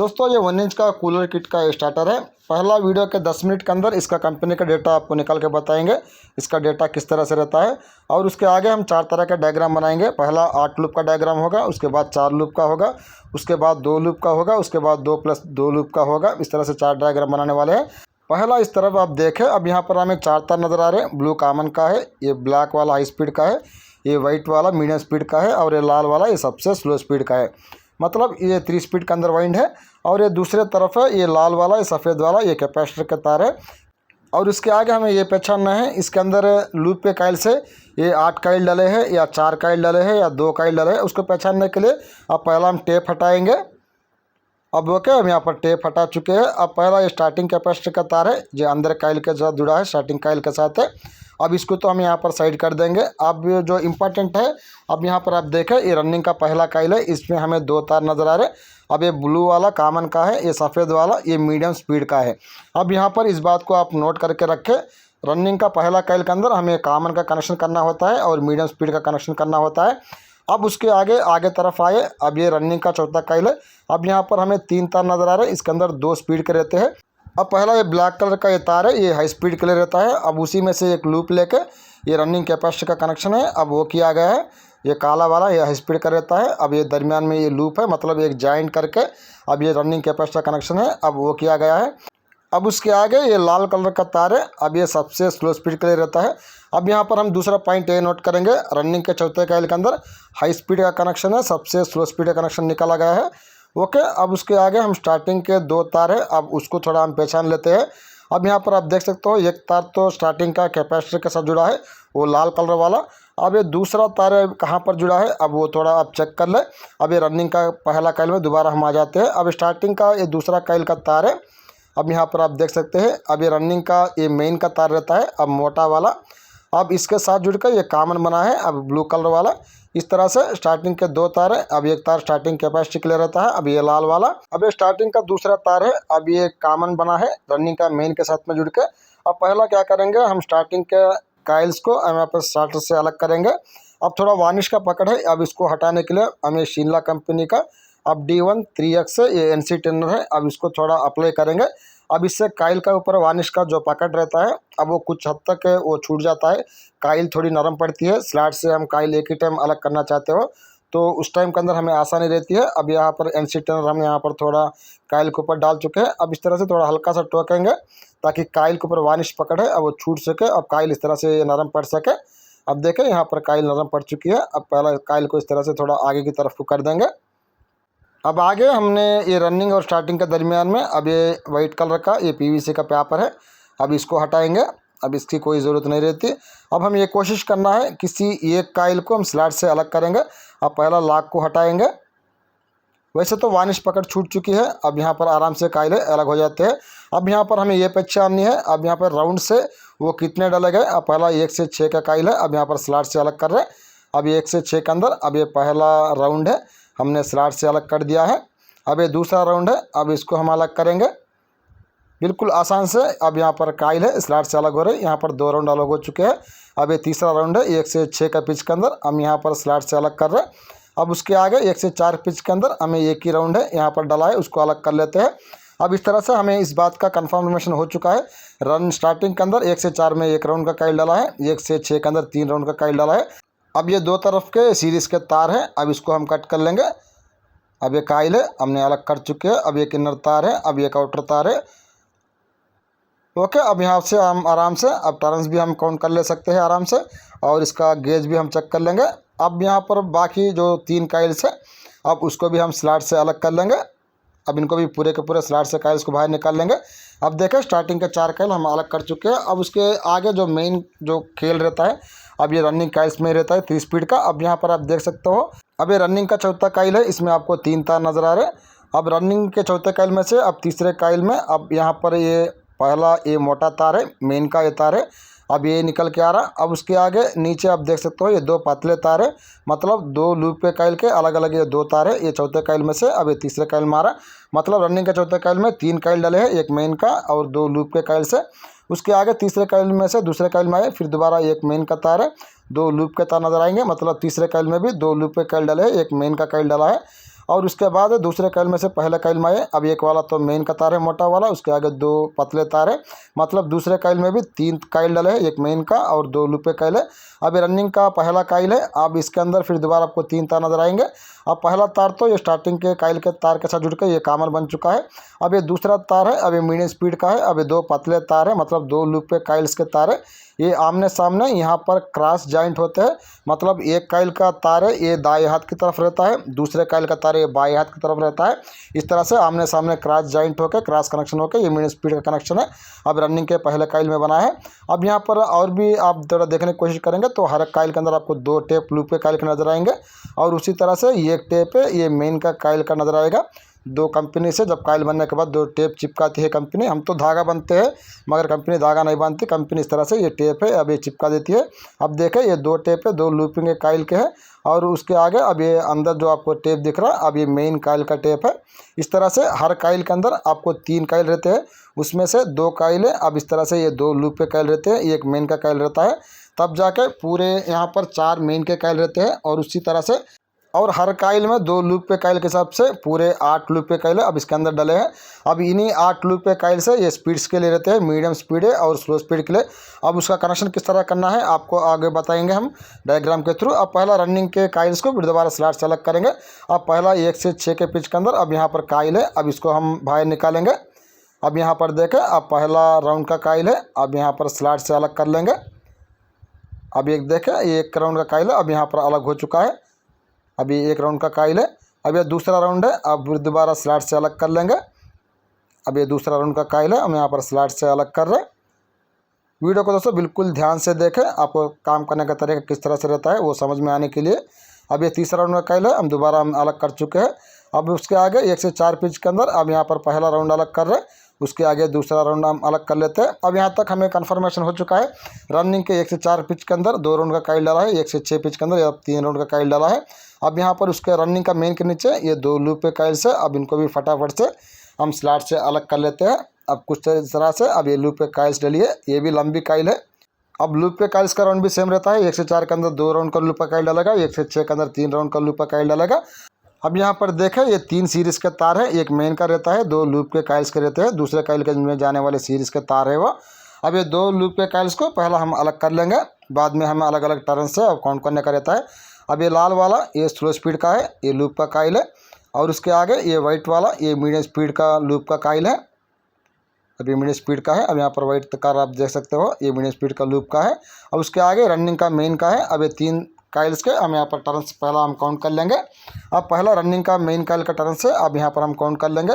दोस्तों ये 1 इंच का कूलर किट का स्टार्टर है। पहला वीडियो के 10 मिनट के अंदर इसका कंपनी का डेटा आपको निकाल के बताएंगे, इसका डेटा किस तरह से रहता है। और उसके आगे हम 4 तरह का डायग्राम बनाएंगे। पहला 8 लूप का डायग्राम होगा, उसके बाद 4 लूप का होगा, उसके बाद 2 लूप का होगा, उसके बाद 2+2 लूप का होगा। इस तरह से 4 डायग्राम बनाने वाले हैं। पहला इस तरफ आप देखें, अब यहाँ पर हमें 4 तार नज़र आ रहे हैं। ब्लू कॉमन का है, ये ब्लैक वाला हाई स्पीड का है, ये वाइट वाला मीडियम स्पीड का है, और ये लाल वाला ये सबसे स्लो स्पीड का है। मतलब ये 3 स्पीड के अंदर वाइंड है। और ये दूसरे तरफ है, ये लाल वाला ये सफ़ेद वाला ये कैपेसिटर के तार है। और इसके आगे हमें ये पहचानना है, इसके अंदर लूप पे काइल से ये 8 काइल डले हैं या 4 काइल डले हैं या 2 काइल डले हैं। उसको पहचानने के लिए अब पहला हम टेप हटाएंगे। अब ओके, हम यहाँ पर टेप हटा चुके हैं। अब पहला ये स्टार्टिंग कैपेसिटर का तार है जो अंदर काइल के साथ जुड़ा है, स्टार्टिंग काइल के साथ है। अब इसको तो हम यहाँ पर साइड कर देंगे। अब जो इम्पोर्टेंट है, अब यहाँ पर आप देखें ये रनिंग का पहला काइल है, इसमें हमें 2 तार नज़र आ रहे हैं। अब ये ब्लू वाला कॉमन का है, ये सफ़ेद वाला ये मीडियम स्पीड का है। अब यहाँ पर इस बात को आप नोट करके रखें, रनिंग का पहला काइल के अंदर हमें कॉमन का कनेक्शन करना होता है और मीडियम स्पीड का कनेक्शन करना होता है। अब उसके आगे तरफ आए, अब ये रनिंग का चौथा काइल है। अब यहाँ पर हमें 3 तार नज़र आ रहे हैं, इसके अंदर 2 स्पीड के रहते हैं। अब पहला ये ब्लैक कलर का ये तार है, ये हाई स्पीड के लिए रहता है। अब उसी में से एक लूप लेके ये रनिंग कैपेसिटर का कनेक्शन है, अब वो किया गया है। ये काला वाला ये हाई स्पीड का रहता है। अब ये दरमियान में ये लूप है, मतलब एक जॉइंट करके अब ये रनिंग कैपेसिटर कनेक्शन है, अब वो किया गया है। अब उसके आगे ये लाल कलर का तार है, अब ये सबसे स्लो स्पीड के लिए रहता है। अब यहाँ पर हम दूसरा पॉइंट ये नोट करेंगे, रनिंग के चौथे काइल के अंदर हाई स्पीड का कनेक्शन है, सबसे स्लो स्पीड का कनेक्शन निकाला गया है। ओके, अब उसके आगे हम स्टार्टिंग के 2 तार है, अब उसको थोड़ा हम पहचान लेते हैं। अब यहाँ पर आप देख सकते हो एक तार तो स्टार्टिंग का कैपेसिटर के साथ जुड़ा है, वो लाल कलर वाला। अब ये दूसरा तार है कहाँ पर जुड़ा है, अब वो थोड़ा आप चेक कर ले। अब ये रनिंग का पहला काइल में दोबारा हम आ जाते हैं। अब स्टार्टिंग का ये दूसरा काइल का तार है, अब यहाँ पर आप देख सकते हैं। अब ये रनिंग का ये मेन का तार रहता है, अब मोटा वाला। अब इसके साथ जुड़कर ये कॉमन बना है, अब ब्लू कलर वाला। इस तरह से स्टार्टिंग के 2 तार है। अब एक तार स्टार्टिंग कैपेसिटी के लिए रहता है, अब ये लाल वाला। अब ये स्टार्टिंग का दूसरा तार है, अब ये कॉमन बना है रनिंग का मेन के साथ में जुड़ के। अब पहला क्या करेंगे, हम स्टार्टिंग के काइल्स को हम यहाँ पर स्टार्टर से अलग करेंगे। अब थोड़ा वार्निश का पकड़ है, अब इसको हटाने के लिए हमें शिनला कंपनी का अब D1 3X है, ये NC टेनर है। अब इसको थोड़ा अप्लाई करेंगे। अब इससे काइल का ऊपर वार्निश का जो पकड़ रहता है, अब वो कुछ हद तक वो छूट जाता है, काइल थोड़ी नरम पड़ती है। स्लैट से हम काइल एक ही टाइम अलग करना चाहते हो तो उस टाइम के अंदर हमें आसानी रहती है। अब यहाँ पर NC टेनर हम यहाँ पर थोड़ा काइल के ऊपर डाल चुके हैं। अब इस तरह से थोड़ा हल्का सा टोकेंगे ताकि काइल के ऊपर वार्निश पकड़ है, अब वो छूट सके। अब काइल इस तरह से नरम पड़ सके। अब देखें यहाँ पर काइल नरम पड़ चुकी है। अब पहला काइल को इस तरह से थोड़ा आगे की तरफ को कर देंगे। अब आगे हमने ये रनिंग और स्टार्टिंग के दरमियान में अब ये वाइट कलर का ये PVC का पेपर है, अब इसको हटाएंगे। अब इसकी कोई ज़रूरत नहीं रहती। अब हम ये कोशिश करना है किसी एक काइल को हम स्लैट से अलग करेंगे। अब पहला लॉक को हटाएंगे। वैसे तो वार्निश पकड़ छूट चुकी है, अब यहाँ पर आराम से काइल अलग हो जाते हैं। अब यहाँ पर हमें ये पहचाननी है, अब यहाँ पर राउंड से वो कितने डले गए। अब पहला 1 से 6 का काइल है, अब यहाँ पर स्लैट से अलग कर रहे हैं। अब 1 से 6 के अंदर अब ये पहला राउंड है, हमने स्लैट से अलग कर दिया है। अब ये दूसरा राउंड है, अब इसको हम अलग करेंगे बिल्कुल आसान से। अब यहाँ पर काइल है स्लैट से अलग हो रही है, यहाँ पर 2 राउंड अलग हो चुके हैं। अब ये तीसरा राउंड है 1 से 6 का पिच के अंदर, हम यहाँ पर स्लैट से अलग कर रहे हैं। अब उसके आगे 1 से 4 पिच के अंदर हमें एक ही राउंड है यहाँ पर डला है, उसको अलग कर लेते हैं। अब इस तरह से हमें इस बात का कन्फर्मेशन हो चुका है, रन स्टार्टिंग के अंदर 1 से 4 में 1 राउंड का काइल डला है, 1 से 6 के अंदर 3 राउंड का काइल डला है। अब ये 2 तरफ के सीरीज़ के तार हैं, अब इसको हम कट कर लेंगे। अब ये काइल है हमने अलग कर चुके हैं। अब एक इनर तार है, अब एक आउटर तार है। ओके, अब यहाँ से हम आराम से अब टर्न्स भी हम काउंट कर ले सकते हैं आराम से, और इसका गेज भी हम चेक कर लेंगे। अब यहाँ पर बाकी जो 3 काइल्स है, अब उसको भी हम स्लैट से अलग कर लेंगे। अब इनको भी पूरे के पूरे स्लैट से काइल्स को बाहर निकाल लेंगे। अब देखें स्टार्टिंग के 4 काइल हम अलग कर चुके हैं। अब उसके आगे जो मेन जो खेल रहता है, अब ये रनिंग काइल्स में रहता है 3 स्पीड का। अब यहाँ पर आप देख सकते हो, अब ये रनिंग का चौथा काइल है, इसमें आपको 3 तार नज़र आ रहे हैं। अब रनिंग के चौथे काइल में से अब तीसरे काइल में अब यहाँ पर ये पहला ये मोटा तार है, मेन का ये तार है, अब ये निकल के आ रहा। अब उसके आगे नीचे आप देख सकते हो ये 2 पतले तार है, मतलब 2 लूप पे काइल के अलग अलग ये 2 तार है। ये चौथे काइल में से अब ये तीसरे काइल में आ रहा, मतलब रनिंग के चौथे काइल में 3 काइल डले हैं, एक मेन का और 2 लूप के काइल से। उसके आगे तीसरे काइल में से दूसरे काइल में आए, फिर दोबारा एक मेन का तार है, 2 लूप के तार नजर आएंगे, मतलब तीसरे काइल में भी 2 लूप के काइल डले हैं, एक मेन का काइल डला है। और उसके बाद दूसरे कॉइल में से पहले कॉइल में आए। अब एक वाला तो मेन का तार है मोटा वाला, उसके आगे 2 पतले तार है, मतलब दूसरे कॉइल में भी 3 कॉइल डले हैं, एक मेन का और 2 लूप पे कॉइल है। अब रनिंग का पहला कॉइल है। अब इसके अंदर फिर दोबारा आपको 3 तार नजर आएंगे। अब पहला तार तो ये स्टार्टिंग के कॉइल के तार के साथ जुड़ के ये कॉमन बन चुका है। अब ये दूसरा तार है, अब ये मीडियम स्पीड का है। अब ये 2 पतले तार है, मतलब 2 लूप पे कॉइल्स के तार है, ये आमने सामने यहाँ पर क्रॉस जॉइंट होते हैं। मतलब एक कॉइल का तार है ये दाएं हाथ की तरफ रहता है, दूसरे कॉइल का तार ये बाएं हाथ की तरफ रहता है। इस तरह से आमने सामने क्रॉस जॉइंट होकर क्रॉस कनेक्शन होकर ये मीडियम स्पीड का कनेक्शन है। अब रनिंग के पहले कॉइल में बना है। अब यहाँ पर और भी आप थोड़ा देखने की कोशिश करेंगे तो हर एक कॉइल के अंदर आपको 2 टेप लूप के कॉइल के नजर आएंगे, और उसी तरह से ये एक टेप है ये मेन का कॉइल का नजर आएगा। 2 कंपनी से जब कॉइल बनने के बाद 2 टेप चिपकाती है कंपनी। हम तो धागा बनते हैं मगर कंपनी धागा नहीं बांधती, कंपनी इस तरह से ये टेप है अब ये चिपका देती है। अब देखें ये 2 टेप है, 2 लूपिंग के कॉइल के हैं, और उसके आगे अब ये अंदर जो आपको टेप दिख रहा है अब ये मेन कॉइल का टेप है। इस तरह से हर कॉइल के अंदर आपको 3 कॉइल रहते हैं, उसमें से 2 कॉइल है। अब इस तरह से ये 2 लूप के कॉइल रहते हैं, एक मेन का कॉइल रहता है, तब जाके पूरे यहाँ पर 4 मेन के कॉइल रहते हैं। और उसी तरह से और हर कॉइल में 2 लूप पे कॉइल के हिसाब से पूरे 8 लूप पे कॉइल अब इसके अंदर डले हैं। अब इन्हीं 8 लूप पे कॉइल से ये स्पीड्स के लिए रहते हैं, मीडियम स्पीड है और स्लो स्पीड के लिए। अब उसका कनेक्शन किस तरह करना है आपको आगे बताएंगे हम डायग्राम के थ्रू। अब पहला रनिंग के कॉइल्स को फिर दोबारा स्लॉट से अलग करेंगे। अब पहला 1 से 6 के पिच के अंदर अब यहाँ पर कॉइल है, अब इसको हम बाहर निकालेंगे। अब यहाँ पर देखें अब पहला राउंड का कॉइल है, अब यहाँ पर स्लॉट से अलग कर लेंगे। अब एक देखें ये 1 राउंड का कॉइल है, अब यहाँ पर अलग हो चुका है। अभी 1 राउंड का कॉइल है, अब ये दूसरा राउंड है, अब फिर दोबारा स्लॉट से अलग कर लेंगे। अब ये दूसरा राउंड का कॉइल है, हम यहाँ पर स्लॉट से अलग कर रहे हैं। वीडियो को दोस्तों बिल्कुल ध्यान से देखें, आपको काम करने का तरीका किस तरह से रहता है वो समझ में आने के लिए। अब ये तीसरा राउंड का कॉइल है, हम दोबारा अलग कर चुके हैं। अब उसके आगे 1 से 4 पिच के अंदर अब यहाँ पर पहला राउंड अलग कर रहे हैं, उसके आगे दूसरा राउंड हम अलग कर लेते हैं। अब यहाँ तक हमें कन्फर्मेशन हो चुका है। रनिंग के 1 से 4 पिच के अंदर 2 राउंड का कॉइल डाला है, 1 से 6 पिच के अंदर अब 3 राउंड का कॉइल डाला है। अब यहाँ पर उसके रनिंग का मेन के नीचे ये 2 लूप पे कॉइल से अब इनको भी फटाफट से हम स्लॉट से अलग कर लेते हैं। अब कुछ तरह से अब ये लूप पे कॉइल्स डलिए, ये भी लंबी कॉइल है। अब लूप पे कॉइल्स का राउंड भी सेम रहता है, 1 से 4 के अंदर 2 राउंड का लूप का कॉइल डालेगा, 1 से 6 के अंदर 3 राउंड का लूप का कॉइल डालेगा। अब यहाँ पर देखें ये 3 सीरीज़ के तार है, एक मेन का रहता है, 2 लूप के कॉइल्स के रहते हैं, दूसरे कॉइल के में जाने वाले सीरीज़ के तार है वो। अब ये 2 लूप के कॉइल्स को पहला हम अलग कर लेंगे, बाद में हमें अलग अलग टर्न से अब काउंट करने का रहता है। अब ये लाल वाला ये स्लो स्पीड का है, ये लूप का कॉइल है, और उसके आगे ये वाइट वाला ये मीडियम स्पीड का लूप का कॉइल है। अब ये मीडियम स्पीड का है, अब यहाँ पर वाइट कार आप देख सकते हो ये मीडियम स्पीड का लूप का है। अब उसके आगे रनिंग का मेन का है। अब ये 3 कॉइल्स के हम यहाँ पर टर्न से पहला हम काउंट कर लेंगे। अब पहला रनिंग का मेन कॉइल का टर्न से अब यहाँ पर हम काउंट कर लेंगे।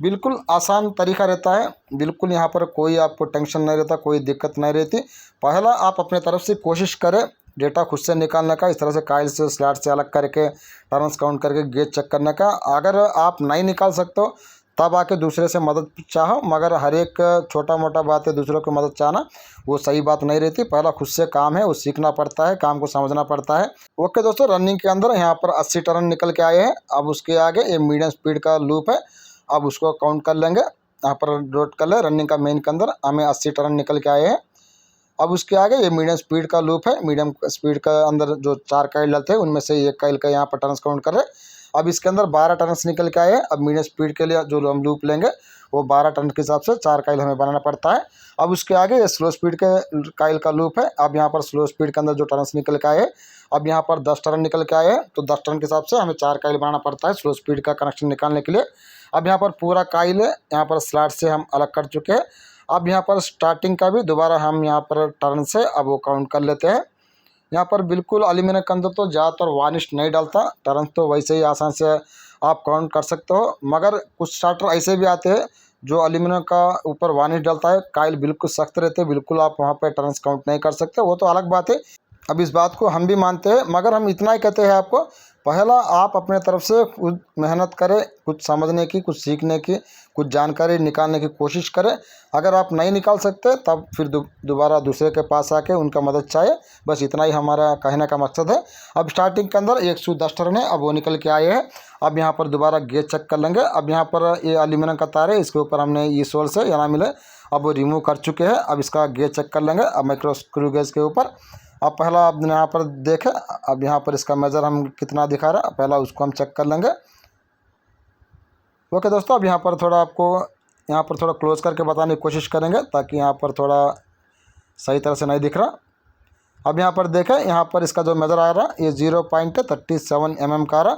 बिल्कुल आसान तरीका रहता है, बिल्कुल यहाँ पर कोई आपको टेंशन नहीं रहता, कोई दिक्कत नहीं रहती। पहला आप अपने तरफ से कोशिश करें डेटा खुद से निकालने का, इस तरह से कॉइल से स्लॉट से अलग करके टर्न्स काउंट करके गेज चेक करने का। अगर आप नहीं निकाल सकते हो तब आके दूसरे से मदद चाहो, मगर हर एक छोटा मोटा बात है दूसरों की मदद चाहना वो सही बात नहीं रहती। पहला खुद से काम है वो सीखना पड़ता है, काम को समझना पड़ता है। ओके दोस्तों, रनिंग के अंदर यहाँ पर 80 टर्न निकल के आए हैं। अब उसके आगे ये मीडियम स्पीड का लूप है, अब उसको काउंट कर लेंगे। यहाँ पर नोट कर ले रनिंग का मेन के अंदर हमें 80 टर्न निकल के आए हैं। अब उसके आगे ये मीडियम स्पीड का लूप है, मीडियम स्पीड का अंदर जो 4 कॉइल डलते हैं उनमें से एक कॉइल का यहाँ पर टर्न्स काउंट कर रहे हैं। अब इसके अंदर 12 टर्न्स निकल के आए हैं। अब मीडियम स्पीड के लिए जो हम लूप लेंगे वो 12 टर्न के हिसाब से 4 कॉइल हमें बनाना पड़ता है। अब उसके आगे ये स्लो स्पीड के कॉइल का लूप है। अब यहाँ पर स्लो स्पीड के अंदर जो टर्न्स निकल के आए हैं, अब यहाँ पर 10 टर्न निकल के आए हैं, तो 10 टर्न के हिसाब से हमें 4 कॉइल बनाना पड़ता है स्लो स्पीड का कनेक्शन निकालने के लिए। अब यहाँ पर पूरा कॉइल है, यहाँ पर स्लॉट से हम अलग कर चुके हैं। अब यहाँ पर स्टार्टिंग का भी दोबारा हम यहाँ पर टर्न से अब वो काउंट कर लेते हैं। यहाँ पर बिल्कुल एल्यूमिनियम के अंदर तो ज़्यादातर वार्निश नहीं डालता, टर्न तो वैसे ही आसान से आप काउंट कर सकते हो। मगर कुछ स्टार्टर ऐसे भी आते हैं जो एल्यूमिनियम का ऊपर वार्निश डालता है, कॉइल बिल्कुल सख्त रहते हैं, बिल्कुल आप वहाँ पर टर्न्स काउंट नहीं कर सकते, वो तो अलग बात है। अब इस बात को हम भी मानते हैं, मगर हम इतना ही कहते हैं आपको, पहला आप अपने तरफ से खुद मेहनत करें, कुछ समझने की, कुछ सीखने की, कुछ जानकारी निकालने की कोशिश करें। अगर आप नहीं निकाल सकते तब फिर दोबारा दूसरे के पास आके उनका मदद चाहे, बस इतना ही हमारा कहने का मकसद है। अब स्टार्टिंग के अंदर 110 टर्न है, अब वो निकल के आए हैं। अब यहाँ पर दोबारा गेज चेक कर लेंगे। अब यहाँ पर ये एल्यूमिनियम का तार है, इसके ऊपर हमने ई सोल से या ना मिले अब वो रिमूव कर चुके हैं। अब इसका गेज चेक कर लेंगे अब माइक्रो स्क्रू गेज के ऊपर। अब पहला आप यहाँ पर देखें, अब यहाँ पर इसका मेज़र हम कितना दिखा रहा है, पहला उसको हम चेक कर लेंगे। ओके दोस्तों, अब यहाँ पर थोड़ा आपको यहाँ पर थोड़ा क्लोज करके बताने की कोशिश करेंगे ताकि यहाँ पर थोड़ा सही तरह से नहीं दिख रहा। अब यहाँ पर देखें, यहाँ पर इसका जो मेज़र आ रहा ये 0.37 mm का आ रहा,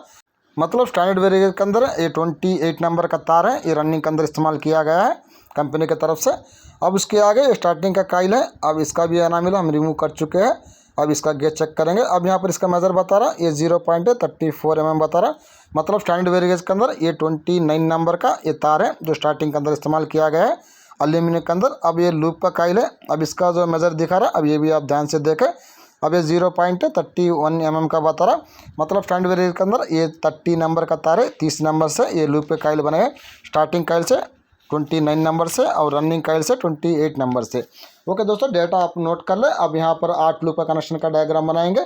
मतलब स्टैंडर्ड वेरिएशन के अंदर ये 28 नंबर का तार है, ये रनिंग के अंदर इस्तेमाल किया गया है कंपनी की तरफ से। अब उसके आगे स्टार्टिंग का काइल है, अब इसका भी एनामिल हम रिमूव कर चुके हैं। अब इसका गेज चेक करेंगे। अब यहाँ पर इसका मेज़र बता रहा ये 0.34 mm बता रहा, मतलब स्टैंडर्ड वेरिएशन के अंदर ये 29 नंबर का ये तार है जो स्टार्टिंग के अंदर इस्तेमाल किया गया है एल्यूमिनियम के अंदर। अब ये लूप का काइल है, अब इसका जो मेज़र दिखा रहा है, अब ये भी आप ध्यान से देखें। अब ये 0.31 mm का बता रहा, मतलब स्टैंड वेरिएशन के अंदर ये 30 नंबर का तार है। 30 नंबर से ये लूप के काइल बने हैं, स्टार्टिंग काइल से 29 नंबर से और रनिंग काइल से 28 नंबर से। ओके दोस्तों, डेटा आप नोट कर ले। अब यहाँ पर 8 लूप का कनेक्शन का डायग्राम बनाएंगे।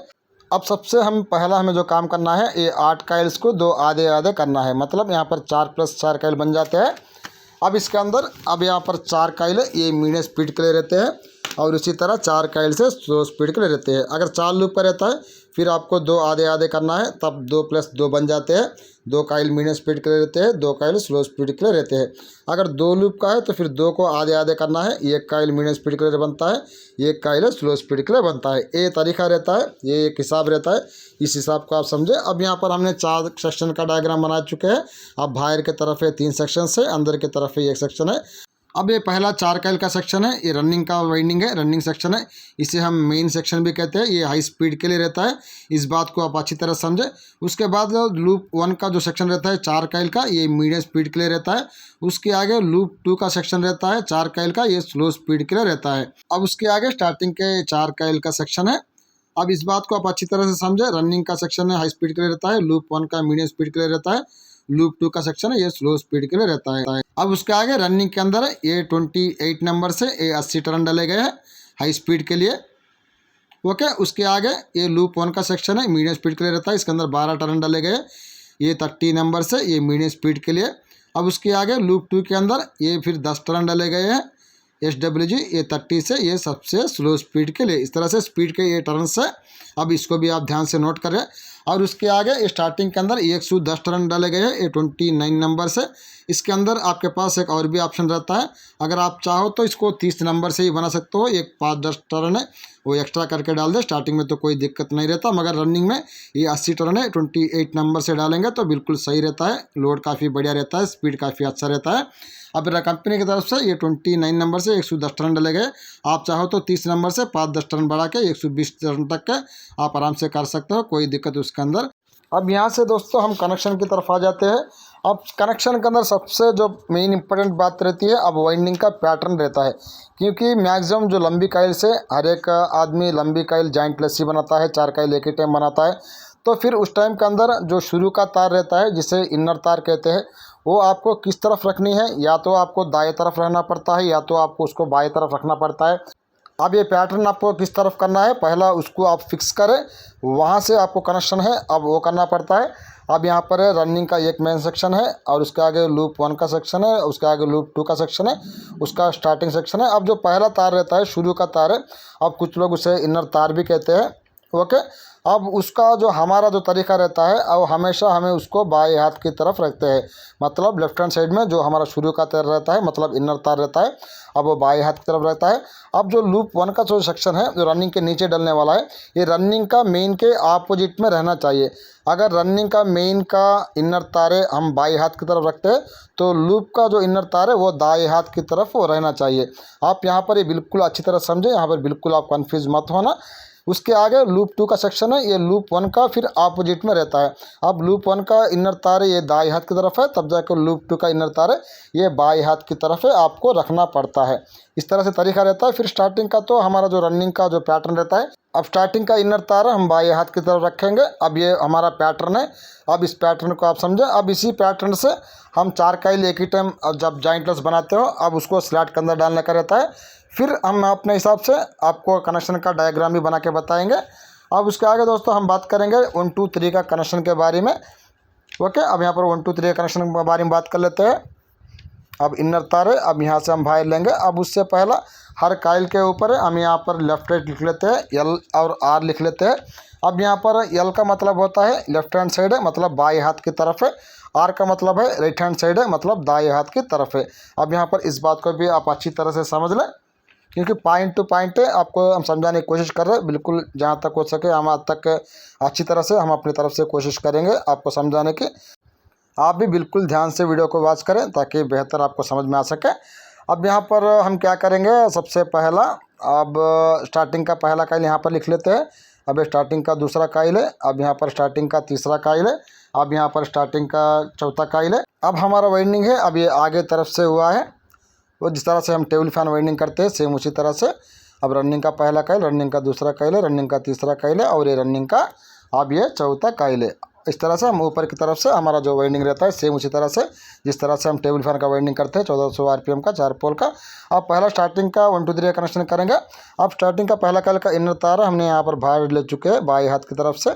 अब सबसे पहला हमें जो काम करना है, ये 8 काइल्स को 2 आधे आधे करना है, मतलब यहाँ पर 4 + 4 काइल बन जाते हैं। अब इसके अंदर अब यहाँ पर 4 काइल है, ये मीडियम स्पीड के लिए रहते हैं और इसी तरह 4 काइल से स्लो स्पीड के लिए रहते हैं। अगर 4 लूप पर रहता है फिर आपको 2 आधे आधे करना है, तब 2 + 2 बन जाते हैं। 2 काइल मीडियम स्पीड के लिए रहते हैं, 2 काइल स्लो स्पीड के लिए रहते हैं। अगर 2 लूप का है तो फिर 2 को आधे आधे करना है, 1 काइल मीडियम स्पीड के लिए बनता है, 1 काइल स्लो स्पीड के लिए बनता है। ये तरीका रहता है, ये एक हिसाब रहता है, इस हिसाब को आप समझे। अब यहाँ पर हमने 4 सेक्शन का डायग्राम बना चुके हैं। अब बाहर की तरफ है 3 सेक्शन है, अंदर की तरफ है 1 सेक्शन है। अब ये पहला 4 काइल का सेक्शन है, ये रनिंग का वाइंडिंग है, रनिंग सेक्शन है, इसे हम मेन सेक्शन भी कहते हैं। ये हाई स्पीड के लिए रहता है, इस बात को आप अच्छी तरह समझें। उसके बाद लूप 1 का जो सेक्शन रहता है 4 काइल का, ये मीडियम स्पीड के लिए रहता है। उसके आगे लूप 2 का सेक्शन रहता है 4 काइल का, ये स्लो स्पीड के लिए रहता है। अब उसके आगे स्टार्टिंग के 4 काइल का सेक्शन है। अब इस बात को आप अच्छी तरह से समझें। रनिंग का सेक्शन है हाई स्पीड के लिए रहता है, लूप 1 का मीडियम स्पीड के लिए रहता है, लूप 2 का सेक्शन है ये स्लो स्पीड के लिए रहता है। अब उसके आगे रनिंग के अंदर ये 28 नंबर से ये 80 टर्न डाले गए हैं हाई स्पीड के लिए। ओके, उसके आगे ये लूप 1 का सेक्शन है मीडियम स्पीड के लिए रहता है, इसके अंदर 12 टर्न डाले गए, ये 30 नंबर से ये मीडियम स्पीड के लिए। अब उसके आगे लूप 2 के अंदर ये फिर 10 टर्न डाले गए हैं SWG, ये 30 से ये सबसे स्लो स्पीड के लिए। इस तरह से स्पीड के ये टर्न्स है, अब इसको भी आप ध्यान से नोट करें। और उसके आगे स्टार्टिंग के अंदर 110 टर्न डाले गए हैं, ये 29 नंबर से। इसके अंदर आपके पास एक और भी ऑप्शन रहता है, अगर आप चाहो तो इसको 30 नंबर से ही बना सकते हो। एक 5-10 टर्न है वो एक्स्ट्रा करके डाल दे, स्टार्टिंग में तो कोई दिक्कत नहीं रहता, मगर रनिंग में ये 80 टर्न है 28 नंबर से डालेंगे तो बिल्कुल सही रहता है, लोड काफ़ी बढ़िया रहता है, स्पीड काफ़ी अच्छा रहता है। अब कंपनी की तरफ से ये 29 नंबर से 110 टर्न डाले गए। आप चाहो तो 30 नंबर से 5-10 टर्न बढ़ा के 120 टर्न तक के आप आराम से कर सकते हो, कोई दिक्कत उसके अंदर। अब यहाँ से दोस्तों हम कनेक्शन की तरफ आ जाते हैं। अब कनेक्शन के अंदर सबसे जो मेन इंपॉर्टेंट बात रहती है, अब वाइंडिंग का पैटर्न रहता है, क्योंकि मैक्सिमम जो लंबी काइल से हर एक आदमी लंबी काइल जॉइंटलेस ही बनाता है, 4 काइल एक ही टाइम बनाता है। तो फिर उस टाइम के अंदर जो शुरू का तार रहता है जिसे इनर तार कहते हैं, वो आपको किस तरफ रखनी है, या तो आपको दाएं तरफ रखना पड़ता है या तो आपको उसको बाएं तरफ रखना पड़ता है। अब ये पैटर्न आपको किस तरफ करना है, पहला उसको आप फिक्स करें, वहाँ से आपको कनेक्शन है अब वो करना पड़ता है। अब यहाँ पर रनिंग का एक मेन सेक्शन है और उसके आगे लूप 1 का सेक्शन है, उसके आगे लूप 2 का सेक्शन है, उसका स्टार्टिंग सेक्शन है। अब जो पहला तार रहता है शुरू का तार है, अब कुछ लोग उसे इनर तार भी कहते हैं। ओके, अब उसका जो हमारा जो तरीका रहता है, अब हमेशा हमें उसको बाएं हाथ की तरफ रखते हैं, मतलब लेफ्ट हैंड साइड में जो हमारा शुरू का तार रहता है, मतलब इनर तार रहता है, अब वो बाएं हाथ की तरफ रहता है। अब जो लूप 1 का जो सेक्शन है जो रनिंग के नीचे डलने वाला है, ये रनिंग का मेन के अपोजिट में रहना चाहिए। अगर रनिंग का मेन का इनर तार है हम बाएं हाथ की तरफ रखते हैं, तो लूप का जो इनर तार है वो दाएं हाथ की तरफ वो रहना चाहिए। आप यहाँ पर ये बिल्कुल अच्छी तरह समझें, यहाँ पर बिल्कुल आप कन्फ्यूज मत होना। उसके आगे लूप 2 का सेक्शन है, ये लूप 1 का फिर अपोजिट में रहता है। अब लूप 1 का इनर तार है ये दाएं हाथ की तरफ है, तब जाकर लूप 2 का इनर तार है ये बाएं हाथ की तरफ है, आपको रखना पड़ता है। इस तरह से तरीका रहता है। फिर स्टार्टिंग का तो हमारा जो रनिंग का जो पैटर्न रहता है, अब स्टार्टिंग का इनर तार हम बाएं हाथ की तरफ रखेंगे। अब ये हमारा पैटर्न है, अब इस पैटर्न को आप समझें। अब इसी पैटर्न से हम 4 काइल एक ही टाइम जब जॉइंटलेस बनाते हो, अब उसको स्लैट के अंदर डालने का रहता है। फिर हम अपने हिसाब से आपको कनेक्शन का डायग्राम भी बना के बताएंगे। अब उसके आगे दोस्तों हम बात करेंगे 1 2 3 का कनेक्शन के बारे में। ओके, अब यहाँ पर 1 2 3 कनेक्शन के बारे में बात कर लेते हैं। अब इनर तार है, अब यहाँ से हम बाहर लेंगे। अब उससे पहला हर काइल के ऊपर हम यहाँ पर लेफ्ट राइट लिख लेते हैं, L और R लिख लेते हैं। अब यहाँ पर एल का मतलब होता है लेफ्ट हैंड साइड है, मतलब बाएं हाथ की तरफ है। आर का मतलब है राइट हैंड साइड है, मतलब दाएं हाथ की तरफ है। अब यहाँ पर इस बात को भी आप अच्छी तरह से समझ लें, क्योंकि पॉइंट टू पॉइंट है, आपको हम समझाने की कोशिश कर रहे हैं। बिल्कुल जहाँ तक हो सके हम आज तक अच्छी तरह से हम अपनी तरफ से कोशिश करेंगे आपको समझाने की। आप भी बिल्कुल ध्यान से वीडियो को वॉच करें ताकि बेहतर आपको समझ में आ सके। अब यहाँ पर हम क्या करेंगे, सबसे पहला अब स्टार्टिंग का पहला काइल यहाँ पर लिख लेते हैं। अब स्टार्टिंग का दूसरा काइल है, अब यहाँ पर स्टार्टिंग का तीसरा काइल है, अब यहाँ पर स्टार्टिंग का चौथा काइल है। अब हमारा वाइंडिंग है, अब ये आगे तरफ से हुआ है, वो जिस तरह से हम टेबल फैन वाइंडिंग करते हैं सेम उसी तरह से। अब रनिंग का पहला काइल, रनिंग का दूसरा काइल है, रनिंग का तीसरा काइल है और ये रनिंग का अब ये चौथा काइल है। इस तरह से हम ऊपर की तरफ से हमारा जो वाइंडिंग रहता है सेम उसी तरह से जिस तरह से हम टेबल फैन का वाइंडिंग करते हैं 1400 आरपीएम का 4 पोल का। अब पहला स्टार्टिंग का 1 2 3 कनेक्शन करेंगे। अब स्टार्टिंग का पहला काइल का इनर तार हमने यहाँ पर बाहर ले चुके हैं बाएं हाथ की तरफ से।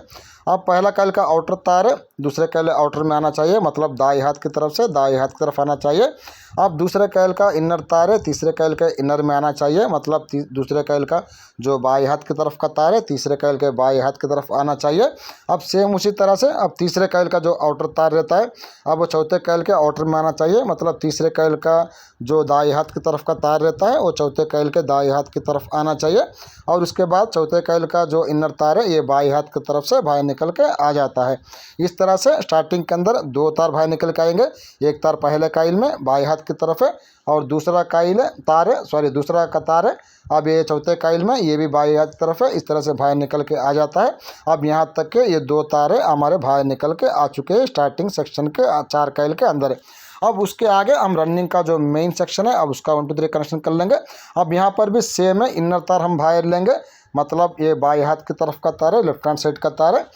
अब पहला काइल का आउटर तार है, दूसरे काइल आउटर में आना चाहिए, मतलब दाएं हाथ की तरफ से दाएं हाथ की तरफ आना चाहिए। अब दूसरे काइल का इनर तार है, तीसरे काइल के इनर में आना चाहिए, मतलब दूसरे काइल का जो बाएं हाथ की तरफ का तार है तीसरे काइल के बाएं हाथ की तरफ आना चाहिए। अब सेम उसी तरह से अब तीसरे काइल का जो आउटर तार रहता है अब वो चौथे काइल के आउटर में आना चाहिए, मतलब तीसरे काइल का जो दाएं हाथ की तरफ का तार रहता है वो चौथे काइल के दाएं हाथ की तरफ आना चाहिए। और उसके बाद चौथे काइल का जो इनर तार है ये बाएं हाथ की तरफ से बाहर निकल के आ जाता है। इस तरह से स्टार्टिंग के अंदर 2 तार बाहर निकल के आएंगे। एक तार पहले काइल में बाएं हाथ की तरफ है और दूसरा काइल तार है, सॉरी दूसरा का तार है अब ये चौथे काइल में, ये भी बाएं हाथ की तरफ है। इस तरह से बाहर निकल के आ जाता है। अब यहाँ तक के ये 2 तारे हमारे बाहर निकल के आ चुके हैं स्टार्टिंग सेक्शन के 4 काइल के अंदर। अब उसके आगे हम रनिंग का जो मेन सेक्शन है अब उसका 1 2 3 कनेक्शन कर लेंगे। अब यहाँ पर भी सेम है, इनर तार हम बाहर लेंगे, मतलब ये बाएं हाथ की तरफ का तार है, लेफ्ट हैंड साइड का तार है,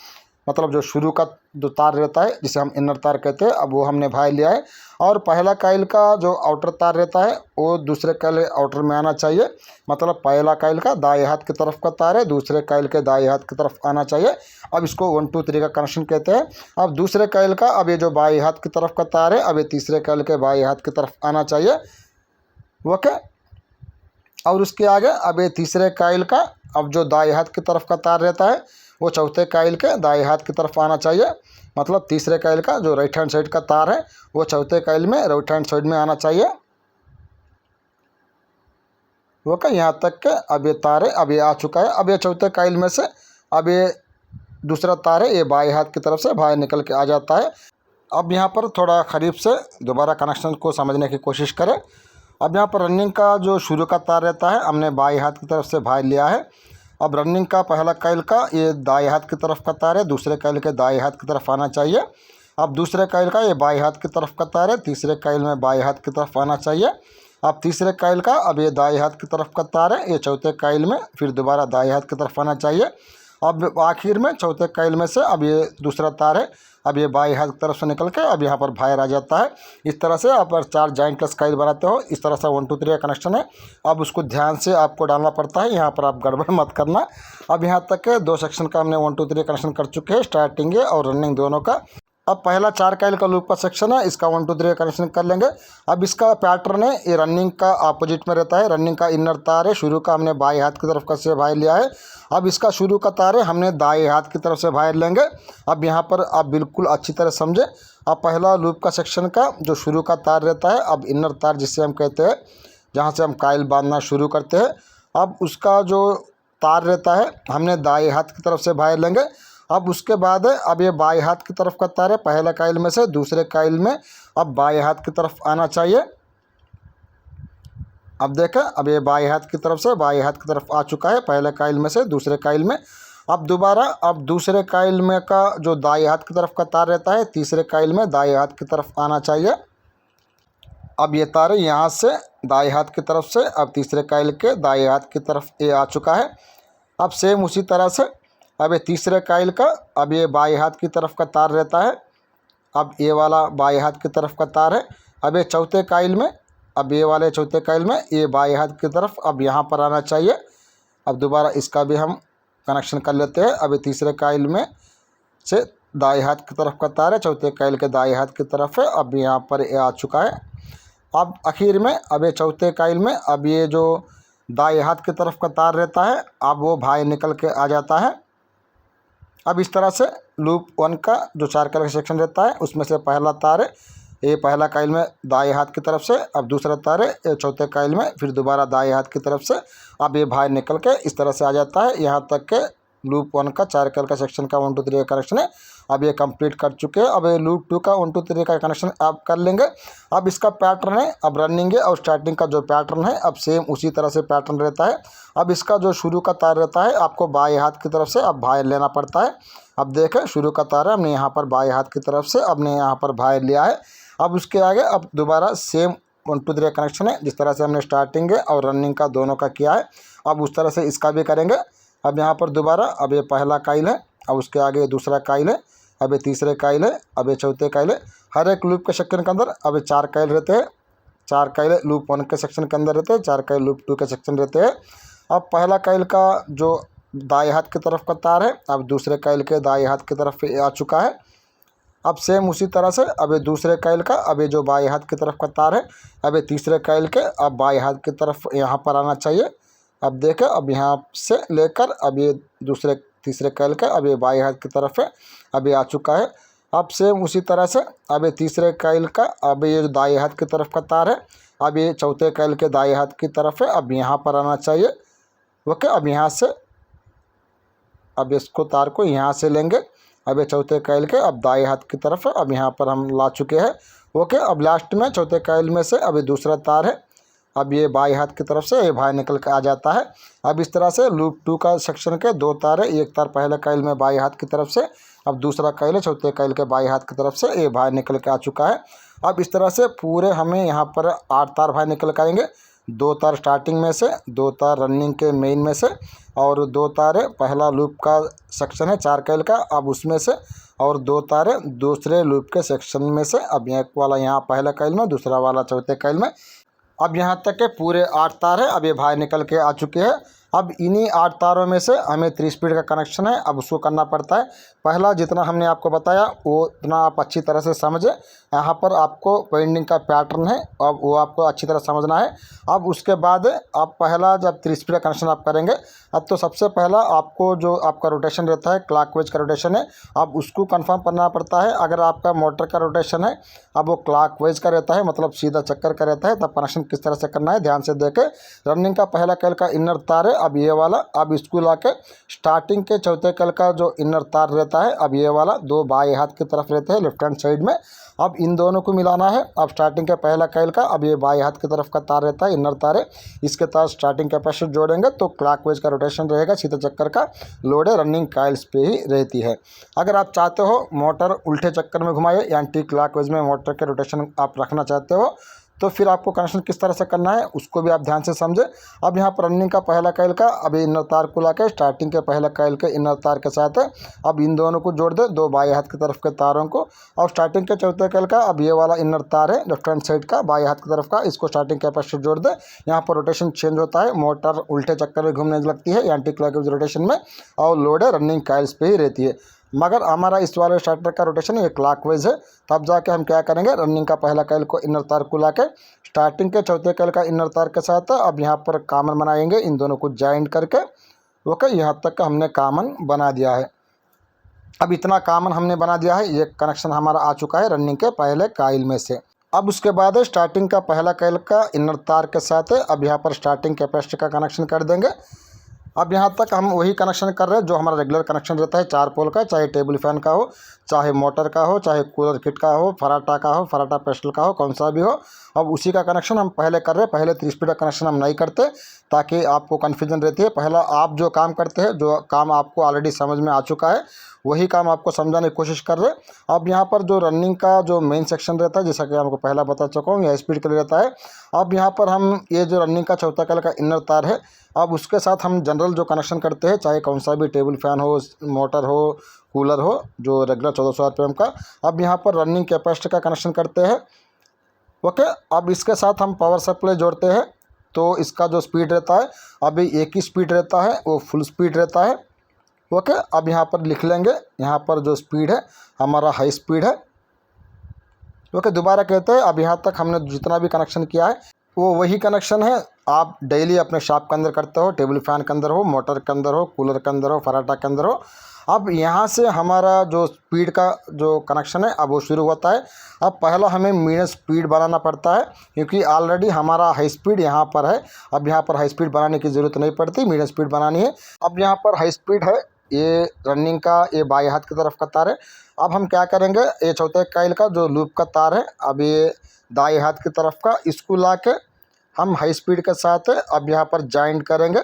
मतलब जो शुरू का जो तार रहता है जिसे हम इनर तार कहते हैं अब वो हमने बाहर लिया है। और पहला काइल का जो आउटर तार रहता है वो दूसरे काइल आउटर में आना चाहिए, मतलब पहला काइल का दाएं हाथ की तरफ का तार है दूसरे काइल के दाएं हाथ की तरफ आना चाहिए। अब इसको 1 2 3 का कनेक्शन कहते हैं। अब दूसरे काइल का अब ये जो बाएं हाथ की तरफ का तार है अब ये तीसरे काइल के बाएं हाथ की तरफ आना चाहिए, ओके। और उसके आगे अब ये तीसरे काइल का अब जो दाएं हाथ की तरफ का तार रहता है वो चौथे काइल के दाएं हाथ की तरफ आना चाहिए, मतलब तीसरे काइल का जो राइट हैंड साइड का तार है वो चौथे काइल में राइट हैंड साइड में आना चाहिए, ओके। यहाँ तक के अब ये तार है अब ये आ चुका है। अब ये चौथे काइल में से अब ये दूसरा तार है ये बाएं हाथ की तरफ से बाहर निकल के आ जाता है। अब यहाँ पर थोड़ा करीब से दोबारा कनेक्शन को समझने की कोशिश करें। अब यहाँ पर रनिंग का जो शुरू का तार रहता है हमने बाएं हाथ की तरफ से बाहर लिया है। अब रनिंग का पहला काइल का ये दाएं हाथ की तरफ का तार है, दूसरे काइल के दाएं हाथ की तरफ आना चाहिए। अब दूसरे काइल का ये बाएं हाथ की तरफ का तार है, तीसरे काइल में बाएं हाथ की तरफ आना चाहिए। अब तीसरे काइल का अब ये दाएं हाथ की तरफ का तार है, ये चौथे काइल में फिर दोबारा दाएं हाथ की तरफ आना चाहिए। अब आखिर में चौथे काइल में से अब ये दूसरा तार है अब ये बाएं हाथ की तरफ से निकल के अब यहाँ पर बाहर आ जाता है। इस तरह से आप 4 जॉइंटलेस काइल बनाते हो, इस तरह से 1 2 3 का कनेक्शन है। अब उसको ध्यान से आपको डालना पड़ता है, यहाँ पर आप गड़बड़ मत करना। अब यहाँ तक 2 सेक्शन का हमने 1 2 3 कनेक्शन कर चुके हैं, स्टार्टिंग और रनिंग दोनों का। अब पहला 4 काइल का लूप का सेक्शन है, इसका 1 2 3 कनेक्शन कर लेंगे। अब इसका पैटर्न है ये रनिंग का अपोजिट में रहता है, रनिंग का इनर तार है शुरू का हमने बाएं हाथ की तरफ का से बाहर लिया है। अब इसका शुरू का तार है हमने दाएं हाथ की तरफ से बाहर लेंगे। अब यहाँ पर आप बिल्कुल अच्छी तरह समझे। अब पहला लूप का सेक्शन का जो शुरू का तार रहता है अब इनर तार जिससे हम कहते हैं जहाँ से हम काइल बांधना शुरू करते हैं, अब उसका जो तार रहता है हमने दाएं हाथ की तरफ से बाहर लेंगे। अब उसके बाद है अब ये बाएं हाथ की तरफ का तार है पहला काइल में से दूसरे काइल में अब बाएं हाथ की तरफ आना चाहिए। अब देखें अब ये बाएं हाथ की तरफ से बाएं हाथ की तरफ आ चुका है पहले काइल में से दूसरे काइल में। अब दोबारा अब दूसरे काइल में का जो दाएं हाथ की तरफ का तार रहता है तीसरे काइल में दाएं हाथ की तरफ आना चाहिए। अब ये तार यहाँ से दाएं हाथ की तरफ से अब तीसरे काइल के दाएं हाथ की तरफ ये आ चुका है। अब सेम उसी तरह से अब ये तीसरे काइल का अब ये बाएं हाथ की तरफ का तार रहता है, अब ये वाला बाएं हाथ की तरफ का तार है। अब ये चौथे काइल में अब ये वाले चौथे काइल में ये बाएं हाथ की तरफ अब यहाँ पर आना चाहिए। अब दोबारा इसका भी हम कनेक्शन कर लेते हैं। अब ये तीसरे काइल में से दाएं हाथ की तरफ का तार है चौथे काइल के दाएं हाथ की तरफ है, अब यहाँ पर ये आ चुका है। अब आखिर में अब ये चौथे काइल में अब ये जो दाएं हाथ की तरफ का तार रहता है अब वो बाहर निकल के आ जाता है। अब इस तरह से लूप 1 का जो 4 कॉइल का सेक्शन रहता है उसमें से पहला तार है, ये पहला कॉइल में दाएं हाथ की तरफ से, अब दूसरा तार है ये चौथे कॉइल में, फिर दोबारा दाएं हाथ की तरफ से। अब ये बाहर निकल के इस तरह से आ जाता है। यहाँ तक के लूप 1 का 4 कॉइल का सेक्शन का 1 2 3 का कनेक्शन है। अब ये कंप्लीट कर चुके हैं। अब ये लूप 2 का 1 2 3 का कनेक्शन आप कर लेंगे। अब इसका पैटर्न है, अब रनिंग है और स्टार्टिंग का जो पैटर्न है अब सेम उसी तरह से पैटर्न रहता है। अब इसका जो शुरू का तार रहता है आपको बाएं हाथ की तरफ से अब बाहर लेना पड़ता है। अब देखें शुरू का तार है, हमने यहाँ पर बाएं हाथ की तरफ से अपने यहाँ पर बाहर लिया है। अब उसके आगे अब दोबारा सेम 1 2 3 कनेक्शन है, जिस तरह से हमने स्टार्टिंग है और रनिंग का दोनों का किया है। अब उस तरह से इसका भी करेंगे। अब यहाँ पर दोबारा अब ये पहला कॉइल है, अब उसके आगे दूसरा कॉइल है, अब ये तीसरे कॉइल है, अब ये चौथे कॉइल है। हर एक लूप के सेक्शन के अंदर अब ये 4 कॉइल रहते हैं। 4 कॉइल लूप 1 के सेक्शन के अंदर रहते हैं, 4 कॉइल लूप 2 के सेक्शन रहते हैं। अब पहला कॉइल का जो दाएं हाथ की तरफ का तार है अब दूसरे कॉइल के दाएं हाथ की तरफ आ चुका है। अब सेम उसी तरह से अब ये दूसरे कॉइल का अब ये जो बाएं हाथ की तरफ का तार है अब ये तीसरे कॉइल के अब बाएं हाथ की तरफ यहाँ पर आना चाहिए। अब देखें अब यहाँ से लेकर अब ये दूसरे तीसरे कॉइल का अब ये बाएं हाथ की तरफ है, अब ये आ चुका है। अब सेम उसी तरह से अब ये तीसरे कॉइल का अब ये जो दाएं हाथ की तरफ का तार है अब ये चौथे कॉइल के दाएं हाथ की तरफ है, अब यहाँ पर आना चाहिए। ओके, अब यहाँ से अब इसको तार को यहाँ से लेंगे, अब ये चौथे कॉइल के अब दाएं हाथ की तरफ है, अब यहाँ पर हम ला चुके हैं। ओके, अब लास्ट में चौथे कॉइल में से अब ये दूसरा तार है, अब ये बाएं हाथ की तरफ से ये बाहर निकल के आ जाता है। अब इस तरह से लूप 2 का सेक्शन के 2 तार है, एक तार पहले कॉइल में बाएं हाथ की तरफ से, अब दूसरा कॉइल है चौथे कॉइल के बाएं हाथ की तरफ से ये बाहर निकल के आ चुका है। अब इस तरह से पूरे हमें यहाँ पर 8 तार बाहर निकल के आएंगे। 2 तार स्टार्टिंग में से, 2 तार रनिंग के मेन में से और 2 तार है पहला लूप का सेक्शन है 4 कॉइल का अब उसमें से, और 2 तार है दूसरे लूप के सेक्शन में से। अब एक वाला यहाँ पहला कॉइल में, दूसरा वाला चौथे कॉइल में। अब यहाँ तक के पूरे 8 तार है, अब ये बाहर निकल के आ चुके हैं। अब इन्हीं 8 तारों में से हमें 3 स्पीड का कनेक्शन है, अब उसको करना पड़ता है। पहला जितना हमने आपको बताया वो उतना आप अच्छी तरह से समझें। यहाँ पर आपको वाइंडिंग का पैटर्न है, अब वो आपको अच्छी तरह समझना है। अब उसके बाद आप पहला जब 3 स्पीड का कनेक्शन आप करेंगे, अब तो सबसे पहला आपको जो आपका रोटेशन रहता है क्लॉकवाइज का रोटेशन है, अब उसको कंफर्म करना पड़ता है। अगर आपका मोटर का रोटेशन है अब वो क्लॉकवाइज का रहता है, मतलब सीधा चक्कर का रहता है, तब कनेक्शन किस तरह से करना है ध्यान से देखें। रनिंग का पहला कॉइल का इनर तार है अब ये वाला, अब इसको ला के स्टार्टिंग के चौथे कॉइल का जो इनर तार रहता है अब ये वाला 2 बाएं हाथ की तरफ रहते हैं लेफ्ट हैंड साइड में, अब इन दोनों को मिलाना है। अब स्टार्टिंग के पहला कॉइल का अब ये बाएं हाथ की तरफ का तार रहता है इनर तार है, इसके तार स्टार्टिंग कैपेसिटर जोड़ेंगे तो क्लॉकवाइज का रोटेशन रहेगा, सीधा चक्कर का लोड है रनिंग कॉइल्स पे ही रहती है। अगर आप चाहते हो मोटर उल्टे चक्कर में घुमाए या एंटी क्लॉकवाइज में मोटर के रोटेशन आप रखना चाहते हो तो फिर आपको कनेक्शन किस तरह से करना है उसको भी आप ध्यान से समझें। अब यहाँ पर रनिंग का पहला कॉइल का अब इनर तार को ला के स्टार्टिंग के पहला कॉइल के इनर तार के साथ है, अब इन दोनों को जोड़ दे 2 बाएं हाथ की तरफ के तारों को। अब स्टार्टिंग के चौथे कॉइल का अब ये वाला इनर तार है लेफ्ट हैंड साइड का बाएं हाथ की तरफ का, इसको स्टार्टिंग कैपेसिटर जोड़ दे। यहाँ पर रोटेशन चेंज होता है, मोटर उल्टे चक्कर में घूमने लगती है एंटी क्लॉकवाइज रोटेशन में, और लोड है रनिंग कॉइल्स पे ही रहती है। मगर हमारा इस वाले स्टार्टर का रोटेशन ये क्लॉकवाइज है, तब जाके हम क्या करेंगे रनिंग का पहला कॉइल को इनर तार को ला के स्टार्टिंग के चौथे कॉइल का इनर तार के साथ अब यहाँ पर कॉमन बनाएंगे इन दोनों को जॉइंट करके। ओके, यहाँ तक का हमने कॉमन बना दिया है। अब इतना कॉमन हमने बना दिया है, ये कनेक्शन हमारा आ चुका है रनिंग के पहले कॉइल में से। अब उसके बाद स्टार्टिंग का पहला कॉइल का इनर तार के साथ अब यहाँ पर स्टार्टिंग कैपेसिटर का कनेक्शन कर देंगे। अब यहाँ तक हम वही कनेक्शन कर रहे हैं जो हमारा रेगुलर कनेक्शन रहता है 4 पोल का, चाहे टेबल फैन का हो, चाहे मोटर का हो, चाहे कूलर किट का हो, फराटा का हो, फराटा पेस्टल का हो, कौन सा भी हो। अब उसी का कनेक्शन हम पहले कर रहे हैं, पहले 3 स्पीड का कनेक्शन हम नहीं करते ताकि आपको कन्फ्यूजन रहती है। पहला आप जो काम करते हैं, जो काम आपको ऑलरेडी समझ में आ चुका है वही काम आपको समझाने की कोशिश कर रहे हैं। अब यहाँ पर जो रनिंग का जो मेन सेक्शन रहता है जैसा कि आपको पहला बता चुका हूँ, यह स्पीड के लिए रहता है। अब यहाँ पर हम ये जो रनिंग का चौथा कॉइल का इनर तार है अब उसके साथ हम जनरल जो कनेक्शन करते हैं, चाहे कौन सा भी टेबल फैन हो, मोटर हो, कूलर हो, जो रेगुलर 1400 आरपीएम का, अब यहाँ पर रनिंग कैपेसिटर का कनेक्शन करते हैं। ओके, अब इसके साथ हम पावर सप्लाई जोड़ते हैं तो इसका जो स्पीड रहता है अभी एक ही स्पीड रहता है, वो फुल स्पीड रहता है। ओके, अब यहाँ पर लिख लेंगे, यहाँ पर जो स्पीड है हमारा हाई स्पीड है। ओके, दोबारा कहते हैं अब यहाँ तक हमने जितना भी कनेक्शन किया है वो वही कनेक्शन है आप डेली अपने शॉप के अंदर करते हो, टेबल फैन के अंदर हो, मोटर के अंदर हो, कूलर के अंदर हो, फराटा के अंदर हो। अब यहाँ से हमारा जो स्पीड का जो कनेक्शन है अब वो शुरू होता है। अब पहला हमें मीडियम स्पीड बनाना पड़ता है, क्योंकि ऑलरेडी हमारा हाई स्पीड यहाँ पर है। अब यहाँ पर हाई स्पीड बनाने की ज़रूरत नहीं पड़ती, मीडियम स्पीड बनानी है। अब यहाँ पर हाई स्पीड है, ये रनिंग का ये बाएं हाथ की तरफ का तार है। अब हम क्या करेंगे, ये चौथे कॉइल का जो लूप का तार है, अब ये दाएं हाथ की तरफ का, इसको ला के हम हाई स्पीड के साथ अब यहाँ पर जॉइंट करेंगे।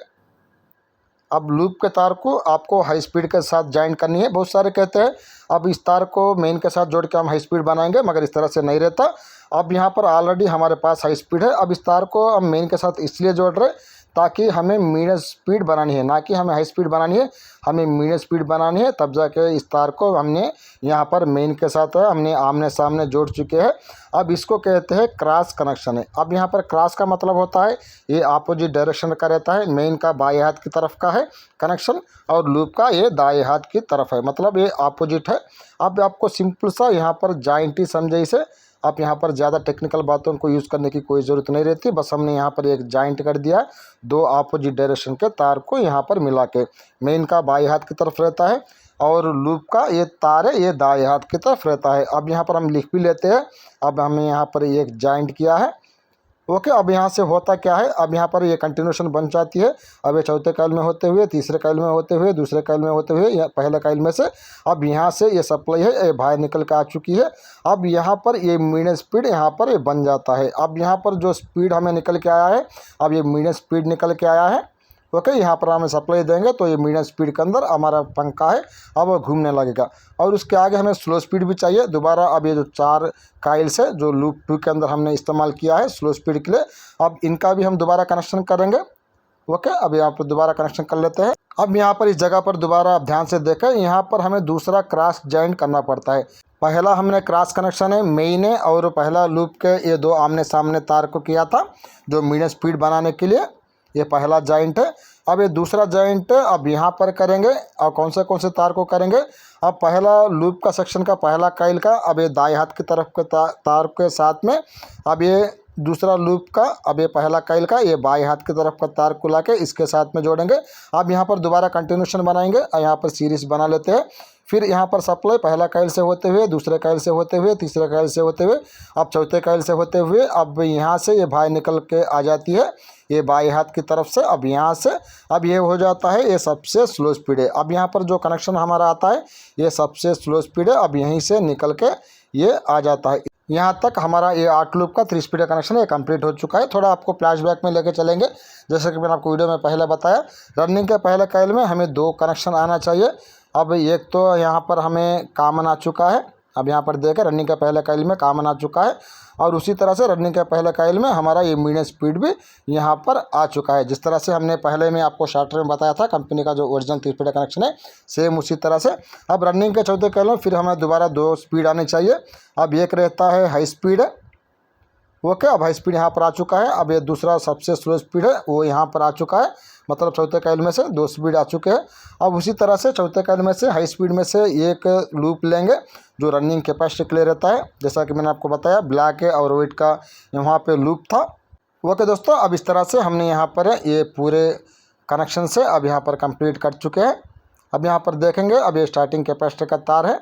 अब लूप के तार को आपको हाई स्पीड के साथ जॉइंट करनी है। बहुत सारे कहते हैं अब इस तार को मेन के साथ जोड़ के हम हाई स्पीड बनाएंगे, मगर इस तरह से नहीं रहता। अब यहाँ पर ऑलरेडी हमारे पास हाई स्पीड है। अब इस तार को हम मेन के साथ इसलिए जोड़ रहे ताकि हमें मीडियम स्पीड बनानी है, ना कि हमें हाई स्पीड बनानी है, हमें मीडियम स्पीड बनानी है। तब जाके इस तार को हमने यहाँ पर मेन के साथ हमने आमने सामने जोड़ चुके हैं। अब इसको कहते हैं क्रॉस कनेक्शन है। अब यहाँ पर क्रॉस का मतलब होता है ये अपोजिट डायरेक्शन का रहता है। मेन का बाएं हाथ की तरफ का है कनेक्शन और लूप का ये दाएं हाथ की तरफ है, मतलब ये अपोजिट है। अब आपको सिंपल सा यहाँ पर जॉइंट ही समझे इसे। आप यहाँ पर ज़्यादा टेक्निकल बातों को यूज़ करने की कोई ज़रूरत नहीं रहती, बस हमने यहाँ पर एक जॉइंट कर दिया दो अपोजिट डायरेक्शन के तार को यहाँ पर मिला के। मेन का बाएं हाथ की तरफ रहता है और लूप का ये तार है ये दाएं हाथ की तरफ रहता है। अब यहाँ पर हम लिख भी लेते हैं। अब हमने यहाँ पर एक जॉइंट किया है, ओके। अब यहाँ से होता क्या है, अब यहाँ पर ये कंटिन्यूशन बन जाती है। अब ये चौथे कॉइल में होते हुए, तीसरे कॉइल में होते हुए, दूसरे कॉइल में होते हुए, या पहले कॉइल में से अब यहाँ से ये सप्लाई है ये बाहर निकल के आ चुकी है। अब यहाँ पर ये मीडियम स्पीड यहाँ पर ये बन जाता है। अब यहाँ पर जो स्पीड हमें निकल के आया है, अब ये मीडियम स्पीड निकल के आया है, ओके। यहाँ पर हमें सप्लाई देंगे तो ये मीडियम स्पीड के अंदर हमारा पंखा है अब वो घूमने लगेगा। और उसके आगे हमें स्लो स्पीड भी चाहिए दोबारा। अब ये जो 4 कॉइल्स है जो लूप 2 के अंदर हमने इस्तेमाल किया है स्लो स्पीड के लिए, अब इनका भी हम दोबारा कनेक्शन करेंगे, ओके। अब यहाँ पर दोबारा कनेक्शन कर लेते हैं। अब यहाँ पर इस जगह पर दोबारा आप ध्यान से देखें, यहाँ पर हमें दूसरा क्रॉस जॉइंट करना पड़ता है। पहला हमने क्रॉस कनेक्शन है मेन है और पहला लूप के ये 2 आमने सामने तार को किया था जो मीडियम स्पीड बनाने के लिए, ये पहला जॉइंट है। अब ये दूसरा जॉइंट अब यहाँ पर करेंगे और कौन से तार को करेंगे। अब पहला लूप का सेक्शन का पहला कॉइल का अब ये दाएं हाथ की तरफ के तार के साथ में, अब ये दूसरा लूप का अब ये पहला कॉइल का ये बाएं हाथ की तरफ का तार को लाके इसके साथ में जोड़ेंगे। अब यहाँ पर दोबारा कंटिन्यूशन बनाएंगे और यहाँ पर सीरीज बना लेते हैं। फिर यहाँ पर सप्लाई पहला कॉइल से होते हुए, दूसरे कॉइल से होते हुए, तीसरे कॉइल से होते हुए, अब चौथे कॉइल से होते हुए, अब यहाँ से ये बाहर निकल के आ जाती है ये बाएं हाथ की तरफ से। अब यहाँ से अब ये हो जाता है ये सबसे स्लो स्पीड है। अब यहाँ पर जो कनेक्शन हमारा आता है ये सबसे स्लो स्पीड है। अब यहीं से निकल के ये आ जाता है। यहाँ तक हमारा ये 8 लूप का 3 स्पीड का कनेक्शन है कंप्लीट हो चुका है। थोड़ा आपको फ्लैशबैक में लेके चलेंगे, जैसे कि मैंने आपको वीडियो में पहले बताया। रनिंग के पहले कॉइल में हमें 2 कनेक्शन आना चाहिए। अब एक तो यहाँ पर हमें कॉमन आ चुका है, अब यहाँ पर देखें रनिंग के पहले कॉइल में कॉमन आ चुका है और उसी तरह से रनिंग के पहले कॉइल में हमारा ये मीडियम स्पीड भी यहाँ पर आ चुका है। जिस तरह से हमने पहले में आपको शार्टर में बताया था कंपनी का जो ओरिजिनल 3 स्पीड का कनेक्शन है, सेम उसी तरह से। अब रनिंग के चौथे कॉइल में फिर हमें दोबारा 2 स्पीड आनी चाहिए। अब एक रहता है हाई स्पीड है, ओके। अब हाई स्पीड यहाँ पर आ चुका है। अब ये दूसरा सबसे स्लो स्पीड है वो यहाँ पर आ चुका है, मतलब चौथे कॉइल में से 2 स्पीड आ चुके हैं। अब उसी तरह से चौथे कॉइल में से हाई स्पीड में से एक लूप लेंगे जो रनिंग कैपेसिटी के लिए रहता है, जैसा कि मैंने आपको बताया ब्लैक है और वाइट का वहाँ पे लूप था, ओके दोस्तों। अब इस तरह से हमने यहाँ पर ये पूरे कनेक्शन से अब यहाँ पर कंप्लीट कर चुके हैं। अब यहाँ पर देखेंगे अब ये स्टार्टिंग कैपेसिटर का तार है,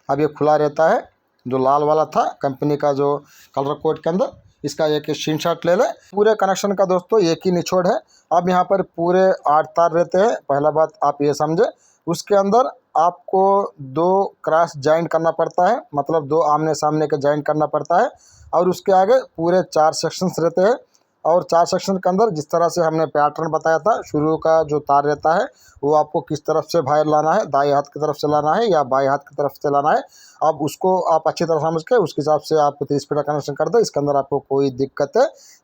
अब ये खुला रहता है जो लाल वाला था कंपनी का जो कलर कोड के अंदर, इसका एक स्क्रीनशॉट ले लें। पूरे कनेक्शन का दोस्तों एक ही निचोड़ है। अब यहाँ पर पूरे 8 तार रहते हैं, पहला बात आप ये समझे। उसके अंदर आपको 2 क्रॉस जॉइंट करना पड़ता है, मतलब 2 आमने सामने के जॉइंट करना पड़ता है। और उसके आगे पूरे 4 सेक्शंस रहते हैं और 4 सेक्शन के अंदर जिस तरह से हमने पैटर्न बताया था, शुरू का जो तार रहता है वो आपको किस तरफ से बाहर लाना है, दाएं हाथ की तरफ से लाना है या बाएं हाथ की तरफ से लाना है। अब उसको आप अच्छी तरह समझ के उसके हिसाब से आप 3 स्पीड का कनेक्शन कर दो, इसके अंदर आपको कोई दिक्कत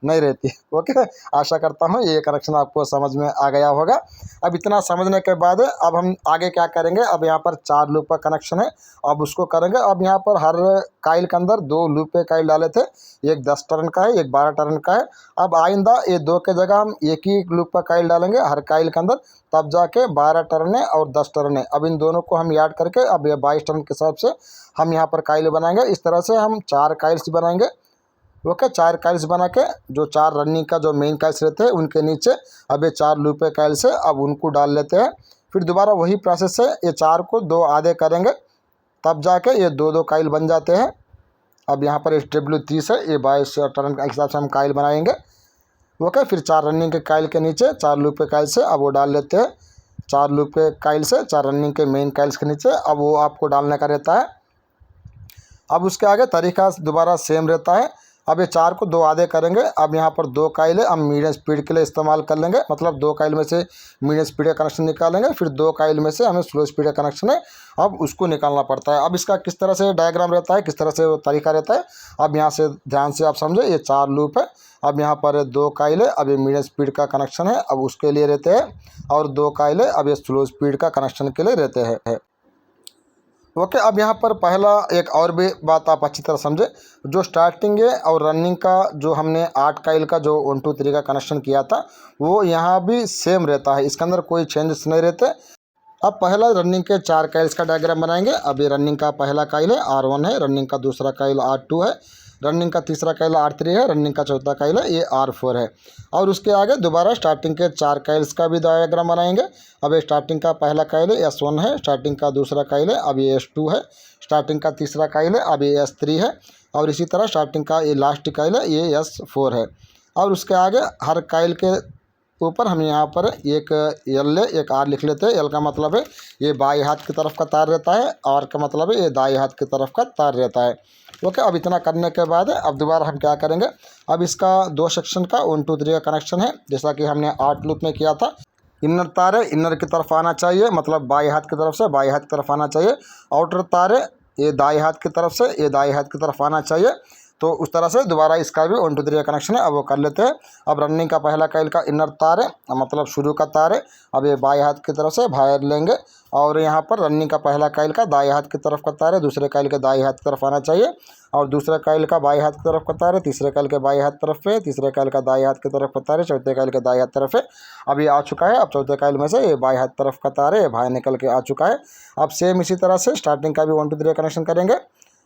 नहीं रहती, ओके। आशा करता हूँ ये कनेक्शन आपको समझ में आ गया होगा। अब इतना समझने के बाद अब हम आगे क्या करेंगे। अब यहाँ पर 4 लूप का कनेक्शन है, अब उसको करेंगे। अब यहाँ पर हर कॉइल के अंदर 2 लूप पे कॉइल डाले थे, एक 10 टर्न का है एक 12 टर्न का है। अब आइंदा ये 2 के जगह हम एक ही लूप का कॉइल डालेंगे हर कॉइल के अंदर, तब जाके 12 टर्न है और 10 टर्न है। अब इन दोनों को हम याद करके अब ये 22 टर्न के हिसाब से हम यहाँ पर कॉइल बनाएंगे। इस तरह से हम 4 कॉइल्स बनाएंगे, ओके। 4 कॉइल्स बना के जो 4 रनिंग का जो मेन कॉइल्स रहते हैं उनके नीचे अब ये 4 लूप कॉइल्स है, अब उनको डाल लेते हैं। फिर दोबारा वही प्रोसेस है, ये 4 को 2 आधे करेंगे तब जाके ये 2-2 काइल बन जाते हैं। अब यहाँ पर SW30 है, ये 22 टर्न के हिसाब से हम काइल बनाएंगे। ओके, फिर 4 रनिंग के काइल के नीचे 4 लूप के काइल से अब वो डाल लेते हैं। 4 लूप के काइल से 4 रनिंग के मेन काइल्स के नीचे अब वो आपको डालने का रहता है। अब उसके आगे तरीका दोबारा सेम रहता है। अब ये 4 को 2 आधे करेंगे। अब यहाँ पर 2 काइल है, हम मीडियम स्पीड के लिए इस्तेमाल कर लेंगे, मतलब 2 काइल में से मीडियम स्पीड का कनेक्शन निकालेंगे, फिर 2 काइल में से हमें स्लो स्पीड का कनेक्शन है, अब उसको निकालना पड़ता है। अब इसका किस तरह से डायग्राम रहता है, किस तरह से वो तरीका रहता है, अब यहाँ से ध्यान से आप समझे। ये 4 लूप है, अब यहाँ पर 2 काइल है, अब ये मीडियम स्पीड का कनेक्शन है, अब उसके लिए रहते हैं, और 2 काइल है, अब ये स्लो स्पीड का कनेक्शन के लिए रहते हैं। ओके, अब यहाँ पर पहला एक और भी बात आप अच्छी तरह समझे। जो स्टार्टिंग है और रनिंग का जो हमने 8 काइल का जो 1 2 3 का कनेक्शन किया था, वो यहाँ भी सेम रहता है, इसके अंदर कोई चेंजेस नहीं रहते। अब पहला रनिंग के 4 काइल्स का डायग्राम बनाएंगे। अब ये रनिंग का पहला काइल है R1 है, रनिंग का दूसरा काइल R2 है, रनिंग का तीसरा काइल R3 है, रनिंग का चौथा काइल है ये R4 है। और उसके आगे दोबारा स्टार्टिंग के 4 काइल्स का भी डायग्राम बनाएंगे। अब ये स्टार्टिंग का पहला काइल है S1 है, स्टार्टिंग का दूसरा काइल है अब ये S2 है, स्टार्टिंग का तीसरा काइल है अब ये S3 है, और इसी तरह स्टार्टिंग का ये लास्ट काइल है ये S4 है। और उसके आगे हर काइल के ऊपर हम यहाँ पर एक L एक R लिख लेते हैं। L का मतलब है ये बाएं हाथ की तरफ का तार रहता है, R का मतलब है ये दाएं हाथ की तरफ का तार रहता है। ओके, अब इतना करने के बाद अब दोबारा हम क्या करेंगे, अब इसका 2 सेक्शन का 1 2 3 का कनेक्शन है, जैसा कि हमने 8 लूप में किया था। इनर तार है, इनर की तरफ आना चाहिए, मतलब बाएं हाथ की तरफ से बाएं हाथ की तरफ आना चाहिए। आउटर तार है, ये दाएं हाथ की तरफ से ये दाएं हाथ की तरफ आना चाहिए। तो उस तरह से दोबारा इसका भी 1 2 3 का कनेक्शन है, अब वो कर लेते हैं। अब रनिंग का पहला काइल का इनर तार है, मतलब शुरू का तार है, अब ये बाएं हाथ की तरफ से बाहर लेंगे, और यहाँ पर रनिंग का पहला काइल का दाएं हाथ की तरफ का तार है, दूसरे काइल के दाएं हाथ की तरफ आना चाहिए, और दूसरे काइल का बाएं हाथ की तरफ का तार है, तीसरे काइल के बाएं हाथ तरफ पे, तीसरे काइल का दाएं हाथ की तरफ का तार है, चौथे काइल के दाएं हाथ तरफ है। अब ये आ चुका है। अब चौथे काइल में से ये बाएं हाथ तरफ का तार है, ये बाहर निकल के आ चुका है। अब सेम इसी तरह से स्टार्टिंग का भी 1 2 3 कनेक्शन करेंगे।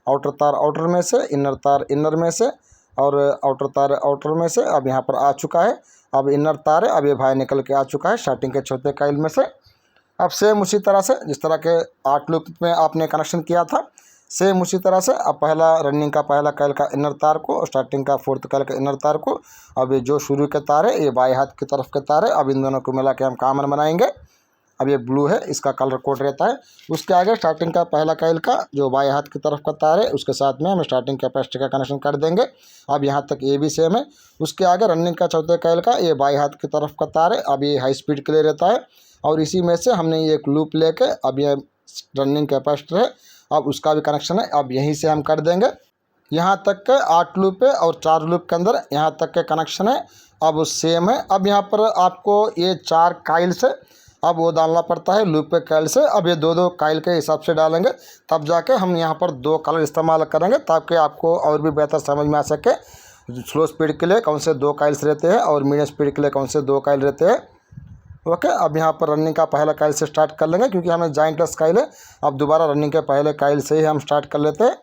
आउटर तार आउटर में से, इनर तार इनर में से, और आउटर तार आउटर में से। अब यहाँ पर आ चुका है। अब इनर तार है, अब ये बाहर निकल के आ चुका है स्टार्टिंग के चौथे काइल में से। अब सेम उसी तरह से जिस तरह के 8 लूप में आपने कनेक्शन किया था, सेम उसी तरह से अब पहला रनिंग का पहला काइल का इनर तार को, स्टार्टिंग का 4th काइल का इनर तार को, अब ये जो शुरू के तार है ये बाएं हाथ की तरफ के तार है, अब इन दोनों को मिला के हम कॉमन बनाएंगे। अब ये ब्लू है, इसका कलर कोड रहता है। उसके आगे स्टार्टिंग का पहला काइल का जो बाएं हाथ की तरफ का तार है, उसके साथ में हम स्टार्टिंग कैपेसिटर का कनेक्शन कर देंगे। अब यहाँ तक ये भी सेम है। उसके आगे रनिंग का चौथे काइल का ये बाएं हाथ की तरफ का तार है, अब ये हाई स्पीड के लिए रहता है, और इसी में से हमने ये एक लूप लेके अब ये रनिंग कैपेसिटर है, अब उसका भी कनेक्शन है, अब यहीं से हम कर देंगे। यहाँ तक के 8 लूप है और 4 लूप के अंदर यहाँ तक के कनेक्शन है, अब सेम है। अब यहाँ पर आपको ये 4 काइल से अब वो डालना पड़ता है लूप पे काइल से। अब ये 2 2 काइल के हिसाब से डालेंगे, तब जाके हम यहाँ पर 2 कलर इस्तेमाल करेंगे, ताकि आपको और भी बेहतर समझ में आ सके स्लो स्पीड के लिए कौन से 2 काइल्स रहते हैं और मीडियम स्पीड के लिए कौन से 2 काइल रहते हैं। ओके, अब यहाँ पर रनिंग का पहला काइल से स्टार्ट कर लेंगे, क्योंकि हमें जॉइंटलेस काइल है। अब दोबारा रनिंग के पहले काइल से ही हम स्टार्ट कर लेते हैं।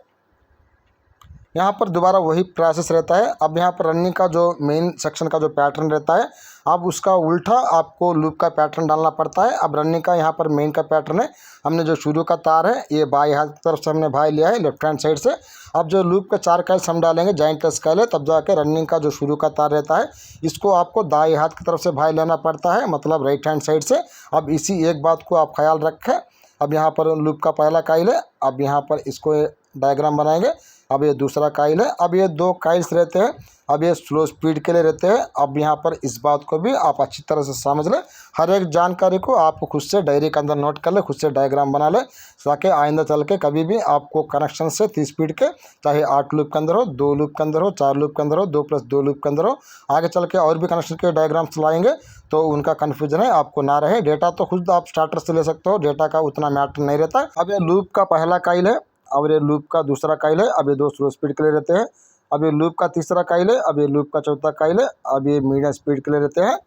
यहाँ पर दोबारा वही प्रोसेस रहता है। अब यहाँ पर रनिंग का जो मेन सेक्शन का जो पैटर्न रहता है, अब उसका उल्टा आपको लूप का पैटर्न डालना पड़ता है। अब रनिंग का यहाँ पर मेन का पैटर्न है, हमने जो शुरू का तार है ये बाएं हाथ की तरफ से हमने भाई लिया है लेफ्ट हैंड साइड से। अब जो लूप के 4 काइल्स हम डालेंगे जॉइंटलेस काइल है, तब जाके रनिंग का जो शुरू का तार रहता है इसको आपको दाएं हाथ की तरफ से भाई लेना पड़ता है, मतलब राइट हैंड साइड से। अब इसी एक बात को आप ख्याल रखें। अब यहाँ पर लूप का पहला काइल है, अब यहाँ पर इसको डायग्राम बनाएंगे। अब ये दूसरा काइल है, अब ये 2 काइल्स रहते हैं, अब ये स्लो स्पीड के लिए रहते हैं। अब यहाँ पर इस बात को भी आप अच्छी तरह से समझ लें, हर एक जानकारी को आप खुद से डायरी के अंदर नोट कर ले, खुद से डायग्राम बना ले, ताकि आइंदा चल के कभी भी आपको कनेक्शन से 3 स्पीड के, चाहे 8 लूप के अंदर हो, 2 लूप के अंदर हो, 4 लूप के अंदर हो, 2 + 2 लूप के अंदर हो, आगे चल के और भी कनेक्शन के डायग्राम्स लाएंगे तो उनका कन्फ्यूजन है आपको ना रहे। डेटा तो खुद आप स्टार्टर से ले सकते हो, डेटा का उतना मैटर नहीं रहता है। अब ये लूप का पहला काइल है, अब ये लूप का दूसरा काइल है, अब ये 2 स्लो स्पीड के लिए रहते हैं। अब ये लूप का तीसरा काइल है, अब ये लूप का चौथा काइल है, अब ये मीडियम स्पीड के लिए रहते हैं।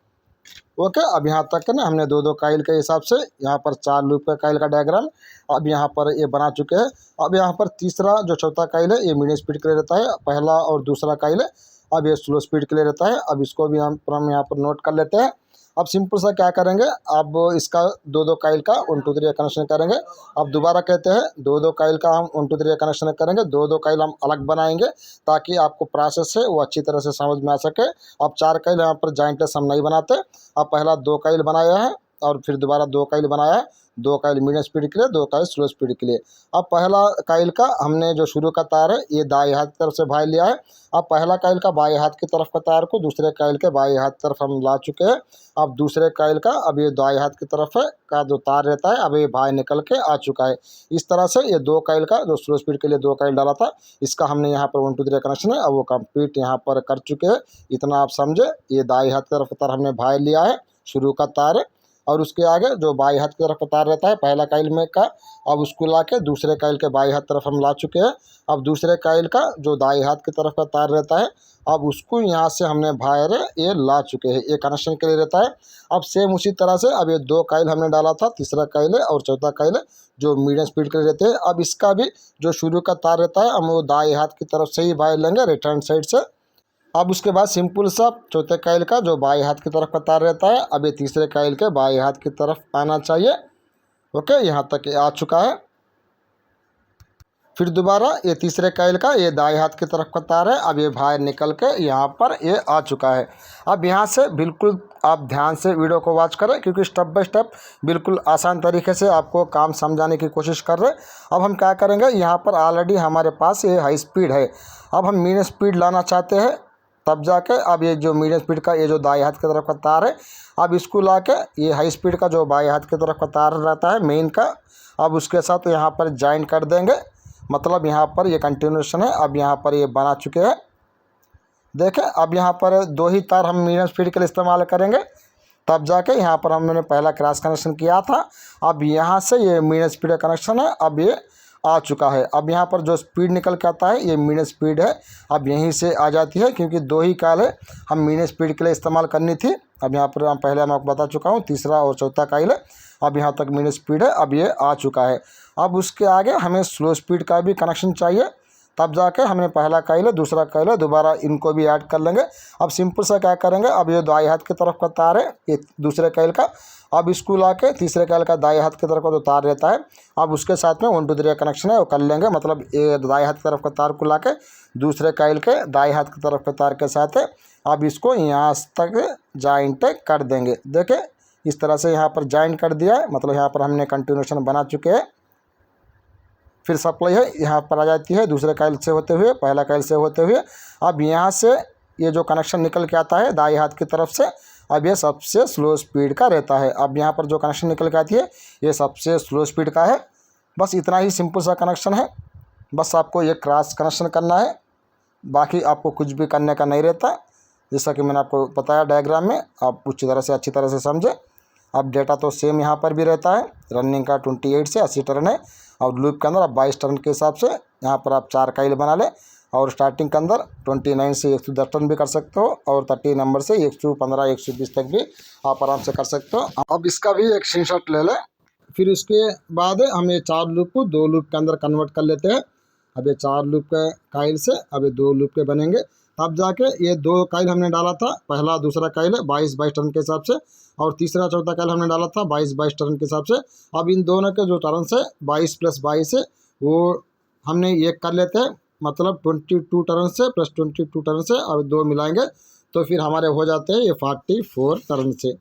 ओके, अब यहाँ तक है ना, हमने 2 2 काइल के हिसाब से यहाँ पर 4 लूप का काइल का डायग्राम अब यहाँ पर ये बना चुके हैं। अब यहाँ पर तीसरा जो चौथा काइल है ये मीडियम स्पीड के लिए रहता है, पहला और दूसरा काइल है अब ये स्लो स्पीड के लिए रहता है। अब इसको भी हम यहाँ पर नोट कर लेते हैं। अब सिंपल सा क्या करेंगे, अब इसका 2-2 कॉइल का 1 2 3 कनेक्शन करेंगे। अब दोबारा कहते हैं 2-2 कॉइल का हम 1 2 3 कनेक्शन करेंगे, 2-2 कॉइल हम अलग बनाएंगे ताकि आपको प्रोसेस है वो अच्छी तरह से समझ में आ सके। अब 4 कॉइल यहाँ पर जॉइंटलेस हम नहीं बनाते। अब पहला 2 कॉइल बनाया है और फिर दोबारा 2 कॉइल बनाया है, 2 कॉइल मीडियम स्पीड के लिए, 2 कॉइल स्लो स्पीड के लिए। अब पहला कॉइल का हमने जो शुरू का तार है ये दाएं हाथ की तरफ से भाई लिया है। अब पहला कॉइल का बाएं हाथ की तरफ का तार को दूसरे कॉइल के बाएं हाथ की तरफ हम ला चुके हैं। अब दूसरे कॉइल का अब ये दाएं हाथ की तरफ है का जो तार रहता है अब ये बाहर निकल के आ चुका है। इस तरह से ये 2 कॉइल का जो स्लो स्पीड के लिए 2 कॉइल डाला था इसका हमने यहाँ पर 1 2 3 कनेक्शन है, अब वो कंप्लीट यहाँ पर कर चुके हैं। इतना आप समझे। ये दाएं हाथ की तरफ का तार हमने बाहर लिया है, शुरू का तार है, और उसके आगे जो बाएं हाथ की तरफ का तार रहता है पहला कॉइल में का, अब उसको ला के दूसरे कॉइल के बाएं हाथ तरफ हम ला चुके हैं। अब दूसरे कॉइल का जो दाएं हाथ की तरफ का तार रहता है अब उसको यहाँ से हमने बाहर ये ला चुके हैं, ये कनेक्शन के लिए रहता है। अब सेम उसी तरह से अब ये 2 कॉइल हमने डाला था, तीसरा कॉइल है और चौथा कॉइल है जो मीडियम स्पीड के लिए रहते हैं। अब इसका भी जो शुरू का तार रहता है हम वो दाएं हाथ की तरफ से ही बाहर लेंगे, राइट हैंड साइड से। अब उसके बाद सिंपल सा चौथे कॉइल का जो बाएं हाथ की तरफ का तार रहता है अब ये तीसरे कॉइल के बाएं हाथ की तरफ आना चाहिए। ओके, यहाँ तक ये आ चुका है। फिर दोबारा ये तीसरे कॉइल का ये दाएं हाथ की तरफ का तार है, अब ये बाहर निकल के यहाँ पर ये आ चुका है। अब यहाँ से बिल्कुल आप ध्यान से वीडियो को वॉच करें क्योंकि स्टेप बाय स्टेप बिल्कुल आसान तरीके से आपको काम समझाने की कोशिश कर रहे हैं। अब हम क्या करेंगे, यहाँ पर ऑलरेडी हमारे पास ये हाई स्पीड है, अब हम मीडियम स्पीड लाना चाहते हैं। तब जाके अब ये जो मीडियम स्पीड का ये जो दाएं हाथ की तरफ का तार है अब इसको ला के ये हाई स्पीड का जो बाएं हाथ की तरफ का तार रहता है मेन का अब उसके साथ यहाँ पर ज्वाइन कर देंगे। मतलब यहाँ पर ये कंटिन्यूशन है, अब यहाँ पर ये बना चुके हैं। देखें अब यहाँ पर 2 ही तार हम मीडियम स्पीड के लिए इस्तेमाल करेंगे, तब जाके यहाँ पर हमने पहला क्रॉस कनेक्शन किया था। अब यहाँ से ये मीडियम स्पीड का कनेक्शन है, अब ये आ चुका है। अब यहाँ पर जो स्पीड निकल के आता है ये मीडियम स्पीड है, अब यहीं से आ जाती है क्योंकि 2 ही कॉइल है हम मीडियम स्पीड के लिए इस्तेमाल करनी थी। अब यहाँ पर पहले मैं आपको बता चुका हूँ, तीसरा और चौथा कॉइल है, अब यहाँ तक मीडियम स्पीड है, अब ये आ चुका है। अब उसके आगे हमें स्लो स्पीड का भी कनेक्शन चाहिए, तब जाके हमने पहला कॉइल है दूसरा कॉइल है दोबारा इनको भी ऐड कर लेंगे। अब सिंपल सा क्या करेंगे, अब ये दाएं हाथ की तरफ का तार है ये दूसरे कॉइल का, अब इसको ला के तीसरे कॉइल का दाएं हाथ की तरफ का जो तार रहता है अब उसके साथ में 1 2 3 कनेक्शन है वो कर लेंगे। मतलब ये दाएं हाथ की तरफ का तार को ला के दूसरे कॉइल के दाएं हाथ की तरफ के तार के साथ है अब इसको यहाँ तक जॉइंट कर देंगे। देखें इस तरह से यहाँ पर जॉइंट कर दिया है, मतलब यहाँ पर हमने कंटिन्यूशन बना चुके हैं। फिर सप्लाई है यहाँ पर आ जाती है दूसरे कॉइल से होते हुए पहला कॉइल से होते हुए। अब यहाँ से ये जो कनेक्शन निकल के आता है दाएं हाथ की तरफ से अब ये सबसे स्लो स्पीड का रहता है। अब यहाँ पर जो कनेक्शन निकल के आती है ये सबसे स्लो स्पीड का है। बस इतना ही सिंपल सा कनेक्शन है, बस आपको ये क्रॉस कनेक्शन करना है, बाकी आपको कुछ भी करने का नहीं रहता। जैसा कि मैंने आपको बताया डायग्राम में, आप अच्छी तरह से समझे। अब डेटा तो सेम यहाँ पर भी रहता है, रनिंग का 28 से 80 टर्न है और लूप के अंदर आप 22 टर्न के हिसाब से यहाँ पर आप 4 कॉइल बना लें और स्टार्टिंग के अंदर 29 से 110 टर्न भी कर सकते हो और 30 नंबर से 115 120 तक भी आप आराम से कर सकते हो। अब इसका भी एक स्क्रीनशॉट ले लें। फिर उसके बाद हम ये 4 लूप को 2 लूप के अंदर कन्वर्ट कर लेते हैं। अब ये 4 लूप के कॉइल से अब ये 2 लूप के बनेंगे। अब जाके ये 2 कॉइल हमने डाला था, पहला दूसरा कॉइल है 22 टर्न के हिसाब से और तीसरा चौथा कॉइल हमने डाला था 22 टर्न के हिसाब से। अब इन दोनों के जो टर्न्स है 22 + 22 है वो हमने ये कर लेते हैं, मतलब 22 टर्न से प्लस 22 टर्न से और 2 मिलाएंगे तो फिर हमारे हो जाते हैं ये 44 टर्न से।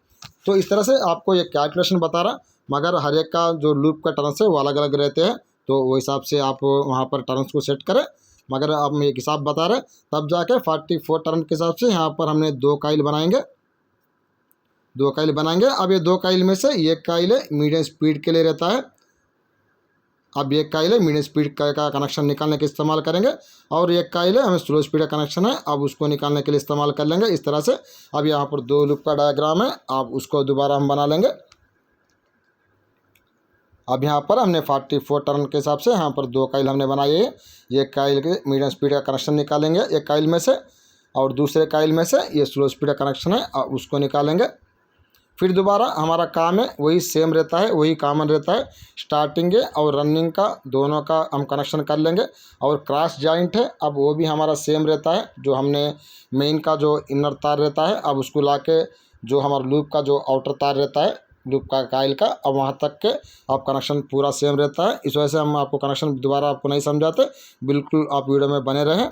तो इस तरह से आपको ये कैलकुलेशन बता रहा, मगर हर एक का जो लूप का टर्न्स है वो अलग अलग रहते हैं, तो वो हिसाब से आप वहाँ पर टर्न्स को सेट करें। मगर अब हम एक हिसाब बता रहे, तब जाके 44 टर्न के हिसाब से यहाँ पर हमने 2 कॉइल बनाएंगे। 2 कॉइल बनाएंगे। अब ये 2 कॉइल में से एक कॉइल है मीडियम स्पीड के लिए रहता है। अब एक कॉइल है मीडियम स्पीड का कनेक्शन निकालने के इस्तेमाल करेंगे और एक कॉइल है हमें स्लो स्पीड का कनेक्शन है, अब उसको निकालने के लिए इस्तेमाल कर लेंगे। इस तरह से अब यहाँ पर 2 लूप का डायग्राम है, अब उसको दोबारा हम बना लेंगे। अब यहाँ पर हमने 44 टर्न के हिसाब से यहाँ पर 2 कॉइल हमने बनाए हैं। एक कॉइल के मीडियम स्पीड का कनेक्शन निकालेंगे एक कॉइल में से और दूसरे कॉइल में से ये स्लो स्पीड का कनेक्शन है उसको निकालेंगे। फिर दोबारा हमारा काम है वही सेम रहता है, वही कॉमन रहता है, स्टार्टिंग और रनिंग का दोनों का हम कनेक्शन कर लेंगे और क्रॉस जॉइंट है अब वो भी हमारा सेम रहता है। जो हमने मेन का जो इनर तार रहता है अब उसको ला के जो हमारा लूप का जो आउटर तार रहता है लूप का काइल का, अब वहाँ तक के आप कनेक्शन पूरा सेम रहता है। इस वजह से हम आपको कनेक्शन दोबारा आपको नहीं समझाते, बिल्कुल आप वीडियो में बने रहें।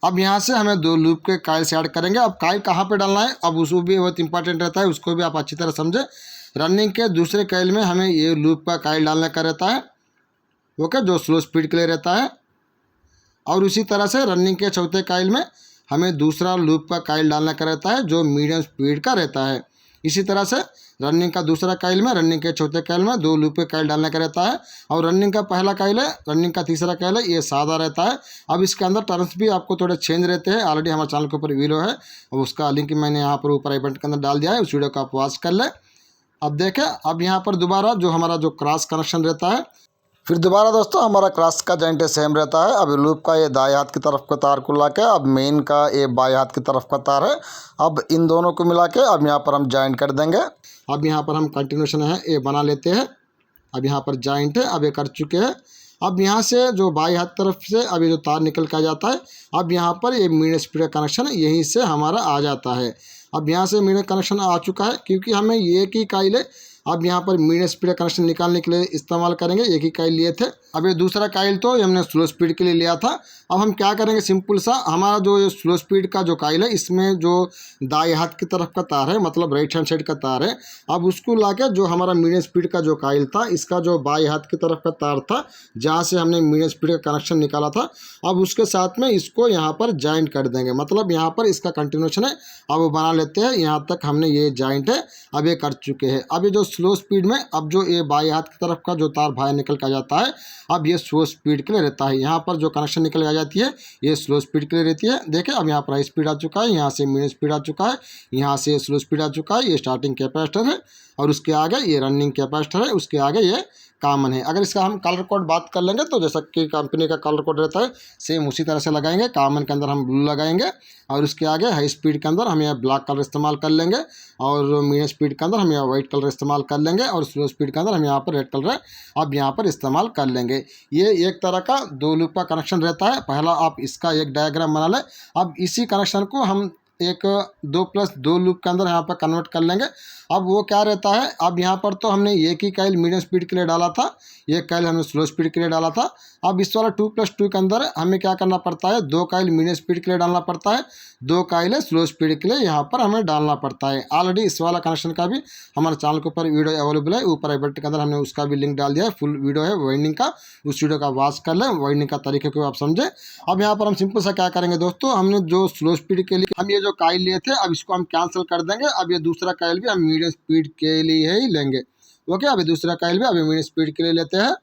अब यहाँ से हमें 2 लूप के काइल से ऐड करेंगे। अब काइल कहाँ पे डालना है, अब उसको भी बहुत इंपॉर्टेंट रहता है, उसको भी आप अच्छी तरह समझें। रनिंग के दूसरे काइल में हमें ये लूप का काइल डालने का रहता है, ओके, जो स्लो स्पीड के लिए रहता है। और उसी तरह से रनिंग के चौथे काइल में हमें दूसरा लूप का काइल डालने का रहता है, जो मीडियम स्पीड का रहता है। इसी तरह से रनिंग का दूसरा काइल में, रनिंग के चौथे काइल में 2 लूप के काइल डालने का रहता है। और रनिंग का पहला काइल है, रनिंग का तीसरा काइल है, ये सादा रहता है। अब इसके अंदर टर्म्स भी आपको थोड़े चेंज रहते हैं। ऑलरेडी हमारे चैनल के ऊपर वीडियो है, और उसका लिंक मैंने यहाँ पर ऊपर आई बटन के अंदर डाल दिया है, उस वीडियो को आप वॉच कर लें। अब देखें, अब यहाँ पर दोबारा जो हमारा जो क्रॉस कनेक्शन रहता है, फिर दोबारा दोस्तों हमारा क्रॉस का जॉइंट सेम रहता है। अब लूप का ये दाएं हाथ की तरफ का तार को लाके, अब मेन का ये बाएं हाथ की तरफ का तार है, अब इन दोनों को मिला के अब यहाँ पर हम जॉइंट कर देंगे। अब यहाँ पर हम कंटिन्यूशन है ये बना लेते हैं। अब यहाँ पर जॉइंट है, अब ये कर चुके हैं। अब यहाँ से जो बाएं हाथ तरफ से अब ये जो तार निकल के आ जाता है, अब यहाँ पर ये मीडियम स्पीड का कनेक्शन यहीं से हमारा आ जाता है। अब यहाँ से मीडियम कनेक्शन आ चुका है, क्योंकि हमें ये एक ही काइल है। अब यहाँ पर मीडियम स्पीड कनेक्शन निकालने के लिए इस्तेमाल करेंगे, एक ही काइल लिए थे। अब ये दूसरा काइल तो हमने स्लो स्पीड के लिए लिया था। अब हम क्या करेंगे, सिंपल सा, हमारा जो स्लो स्पीड का जो काइल है, इसमें जो दाएं हाथ की तरफ का तार है, मतलब राइट हैंड साइड का तार है, अब उसको लाके जो हमारा मीडियम स्पीड का जो काइल था, इसका जो बाएं हाथ की तरफ का तार था, जहाँ से हमने मीडियम स्पीड का कनेक्शन निकाला था, अब उसके साथ में इसको यहाँ पर जॉइंट कर देंगे। मतलब यहाँ पर इसका कंटिन्यूशन है, अब बना लेते हैं। यहाँ तक हमने ये जॉइंट है, अब ये कर चुके हैं। अब ये जो स्लो स्पीड में अब जो ये बाएं हाथ की तरफ का जो तार बाहर निकल के आ जाता है, अब ये स्लो स्पीड के लिए रहता है। यहाँ पर जो कनेक्शन निकल के आ जाती है, ये स्लो स्पीड के लिए रहती है। देखिए, अब यहाँ पर हाई स्पीड आ चुका है, यहाँ से मीडियम स्पीड आ चुका है, यहाँ से स्लो स्पीड आ चुका है। ये स्टार्टिंग कैपेसिटर है, और उसके आगे ये रनिंग कैपेसिटर है, उसके आगे ये कॉमन है। अगर इसका हम कलर कोड बात कर लेंगे, तो जैसा कि कंपनी का कलर कोड रहता है, सेम उसी तरह से लगाएंगे। कॉमन के अंदर हम ब्लू लगाएंगे, और उसके आगे हाई स्पीड के अंदर हम यहाँ ब्लैक कलर इस्तेमाल कर लेंगे, और मीडियम स्पीड के अंदर हम यहाँ वाइट कलर इस्तेमाल कर लेंगे, और स्लो स्पीड के अंदर हम यहाँ पर रेड कलर अब यहाँ पर इस्तेमाल कर लेंगे। ये एक तरह का 2 लूप का कनेक्शन रहता है। पहला आप इसका एक डायग्राम बना लें। अब इसी कनेक्शन को हम एक 2+2 लूप के अंदर यहाँ पर कन्वर्ट कर लेंगे। अब वो क्या रहता है, अब यहाँ पर तो हमने एक ही काइल मीडियम स्पीड के लिए डाला था, एक काइल हमने स्लो स्पीड के लिए डाला था। अब इस वाला 2+2 के अंदर हमें क्या करना पड़ता है, 2 काइल मीडियम स्पीड के लिए डालना पड़ता है, 2 काइल स्लो स्पीड के लिए यहाँ पर हमें डालना पड़ता है। ऑलरेडी इस वाला कनेक्शन का भी हमारे चैनल के ऊपर वीडियो अवेलेबल है, ऊपर आई बटन के अंदर हमने उसका भी लिंक डाल दिया है, फुल वीडियो है वाइंडिंग का, उस वीडियो का वॉच कर लें, वाइंडिंग का तरीके को आप समझें। अब यहाँ पर हम सिंपल सा क्या करेंगे दोस्तों, हमने जो स्लो स्पीड के लिए हम ये जो काइल लिए थे, अब इसको हम कैंसिल कर देंगे। अब ये दूसरा काइल भी हम मीडियम स्पीड के लिए ही लेंगे। ओके, अभी दूसरा काइल भी अभी मीडियम स्पीड के लिए लेते हैं,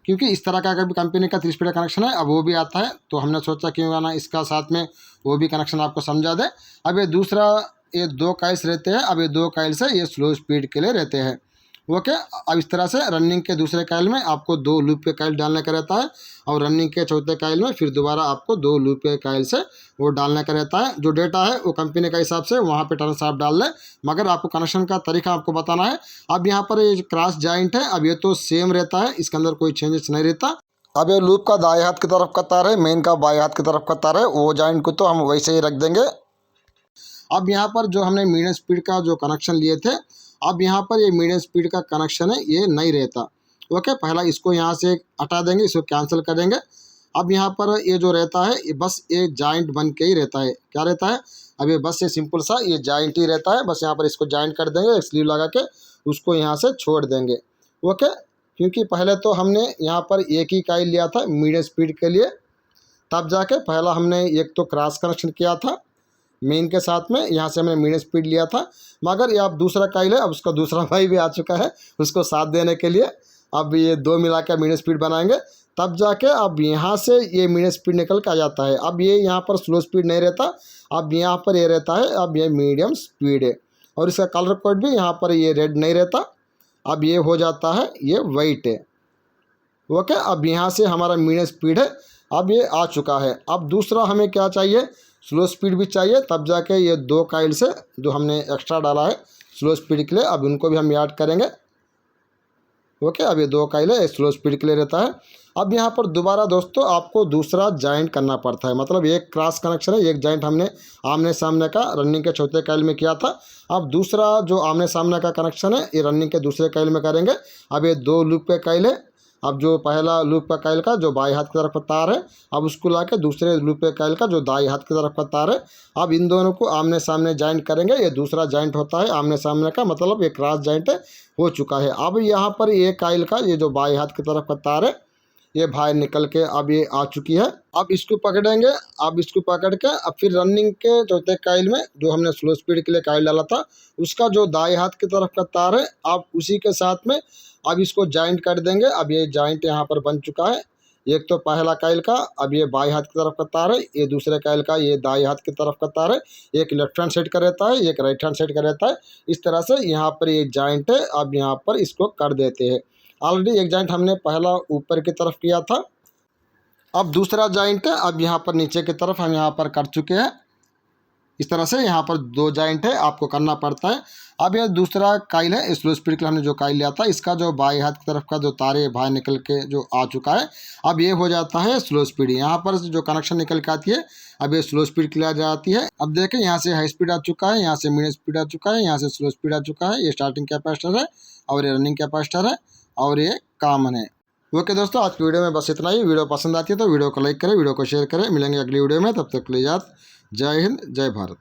क्योंकि इस तरह का कभी कंपनी का 3 स्पीड का कनेक्शन है, अब वो भी आता है, तो हमने सोचा क्यों ना इसका साथ में वो भी कनेक्शन आपको समझा दे। अब ये दूसरा, ये 2 काइल्स रहते हैं, अब ये 2 काइल से ये स्लो स्पीड के लिए रहते हैं। ओके। अब इस तरह से रनिंग के दूसरे काइल में आपको 2 लूप के काइल डालने का रहता है और रनिंग के चौथे काइल में फिर दोबारा आपको 2 लूप के काइल से वो डालने का रहता है। जो डेटा है वो कंपनी के हिसाब से वहाँ पे टर्न्स आप डाल लें, मगर आपको कनेक्शन का तरीका आपको बताना है। अब यहाँ पर ये क्रॉस जॉइंट है, अब ये तो सेम रहता है, इसके अंदर कोई चेंजेस नहीं रहता। अब ये लूप का दाएं हाथ की तरफ का तार है, मेन का बाएं हाथ की तरफ का तार है, वो जॉइंट को तो हम वैसे ही रख देंगे। अब यहाँ पर जो हमने मीडियम स्पीड का जो कनेक्शन लिए थे, अब यहाँ पर ये मीडियम स्पीड का कनेक्शन है ये नहीं रहता। ओके, पहला इसको यहाँ से हटा देंगे, इसको कैंसिल कर देंगे। अब यहाँ पर ये जो रहता है ये बस ये जॉइंट बन के ही रहता है। क्या रहता है? अब ये बस ये सिंपल सा ये जॉइंट ही रहता है। बस यहाँ पर इसको जॉइंट कर देंगे, एक स्लीव लगा के उसको यहाँ से छोड़ देंगे। ओके, क्योंकि पहले तो हमने यहाँ पर एक ही काइल लिया था मीडियम स्पीड के लिए, तब जाके पहला हमने एक तो क्रॉस कनेक्शन किया था मेन के साथ में, यहाँ से हमने मीडियम स्पीड लिया था। मगर ये अब दूसरा काइल है, अब उसका दूसरा भाई भी आ चुका है उसको साथ देने के लिए। अब ये 2 मिला के मीडियम स्पीड बनाएंगे, तब जाके अब यहाँ से ये मीडियम स्पीड निकल के आ जाता है। अब ये यहाँ पर स्लो स्पीड नहीं रहता, अब यहाँ पर ये रहता है, अब ये मीडियम स्पीड है। और इसका कलर कोड भी यहाँ पर ये रेड नहीं रहता, अब ये हो जाता है ये वाइट है। ओके, अब यहाँ से हमारा मीडियम स्पीड है, अब ये आ चुका है। अब दूसरा हमें क्या चाहिए? स्लो स्पीड भी चाहिए, तब जाके ये 2 काइल से जो हमने एक्स्ट्रा डाला है स्लो स्पीड के लिए, अब उनको भी हम ऐड करेंगे। ओके, अब ये 2 काइल है स्लो स्पीड के लिए रहता है। अब यहाँ पर दोबारा दोस्तों आपको दूसरा जॉइंट करना पड़ता है, मतलब एक क्रॉस कनेक्शन है, एक जॉइंट हमने आमने सामने का रनिंग के चौथे काइल में किया था। अब दूसरा जो आमने सामने का कनेक्शन है ये रनिंग के दूसरे काइल में करेंगे। अब ये 2 लूप के काइल है, अब जो पहला लूप का काइल का जो बाएं हाथ की तरफ का तार है, अब उसको लाके दूसरे लूप के काइल का जो दाएं हाथ की तरफ का तार है, अब इन दोनों को आमने सामने जॉइंट करेंगे। ये दूसरा जॉइंट होता है आमने सामने का, मतलब ये क्रॉस जॉइंट हो चुका है। अब यहाँ पर ये काइल का ये जो बाएं हाथ की तरफ का तार है ये बाहर निकल के अब ये आ चुकी है। अब इसको पकड़ेंगे, अब इसको पकड़ के अब फिर रनिंग के चौथे काइल में जो हमने स्लो स्पीड के लिए काइल डाला था उसका जो दाएं हाथ की तरफ का तार है, अब उसी के साथ में अब इसको जॉइंट कर देंगे। अब ये जॉइंट यहाँ पर बन चुका है। एक तो पहला काइल का अब ये बाएं हाथ की तरफ का तार है, ये दूसरे काइल का ये दाएं हाथ की तरफ का तार है। एक लेफ्ट हैंड साइड का रहता है, एक राइट हैंड साइड का रहता है। इस तरह से यहाँ पर ये जॉइंट है, अब यहाँ पर इसको कर देते हैं। ऑलरेडी एक जॉइंट हमने पहला ऊपर की तरफ किया था, अब दूसरा जॉइंट है अब यहाँ पर नीचे की तरफ हम यहाँ पर कर चुके हैं। इस तरह से यहाँ पर 2 जॉइंट है आपको करना पड़ता है। अब ये दूसरा काइल है स्लो स्पीड के लिए हमने जो काइल लिया था, इसका जो बाएं हाथ की तरफ का जो तार है बाहर निकल के जो आ चुका है, अब ये हो जाता है स्लो स्पीड। यहाँ पर जो कनेक्शन निकल के आती है अब ये स्लो स्पीड के लिए आ जाती है। अब देखें यहाँ से हाई स्पीड आ चुका है, यहाँ से मीडियम स्पीड आ चुका है, यहाँ से स्लो स्पीड आ चुका है। ये स्टार्टिंग कैपेसिटर है और ये रनिंग कैपेसिटर है और ये कॉमन है। ओके दोस्तों, आज की वीडियो में बस इतना ही। वीडियो पसंद आती है तो वीडियो को लाइक करें, वीडियो को शेयर करें। मिलेंगे अगली वीडियो में, तब तक के लिए जय हिंद जय भारत।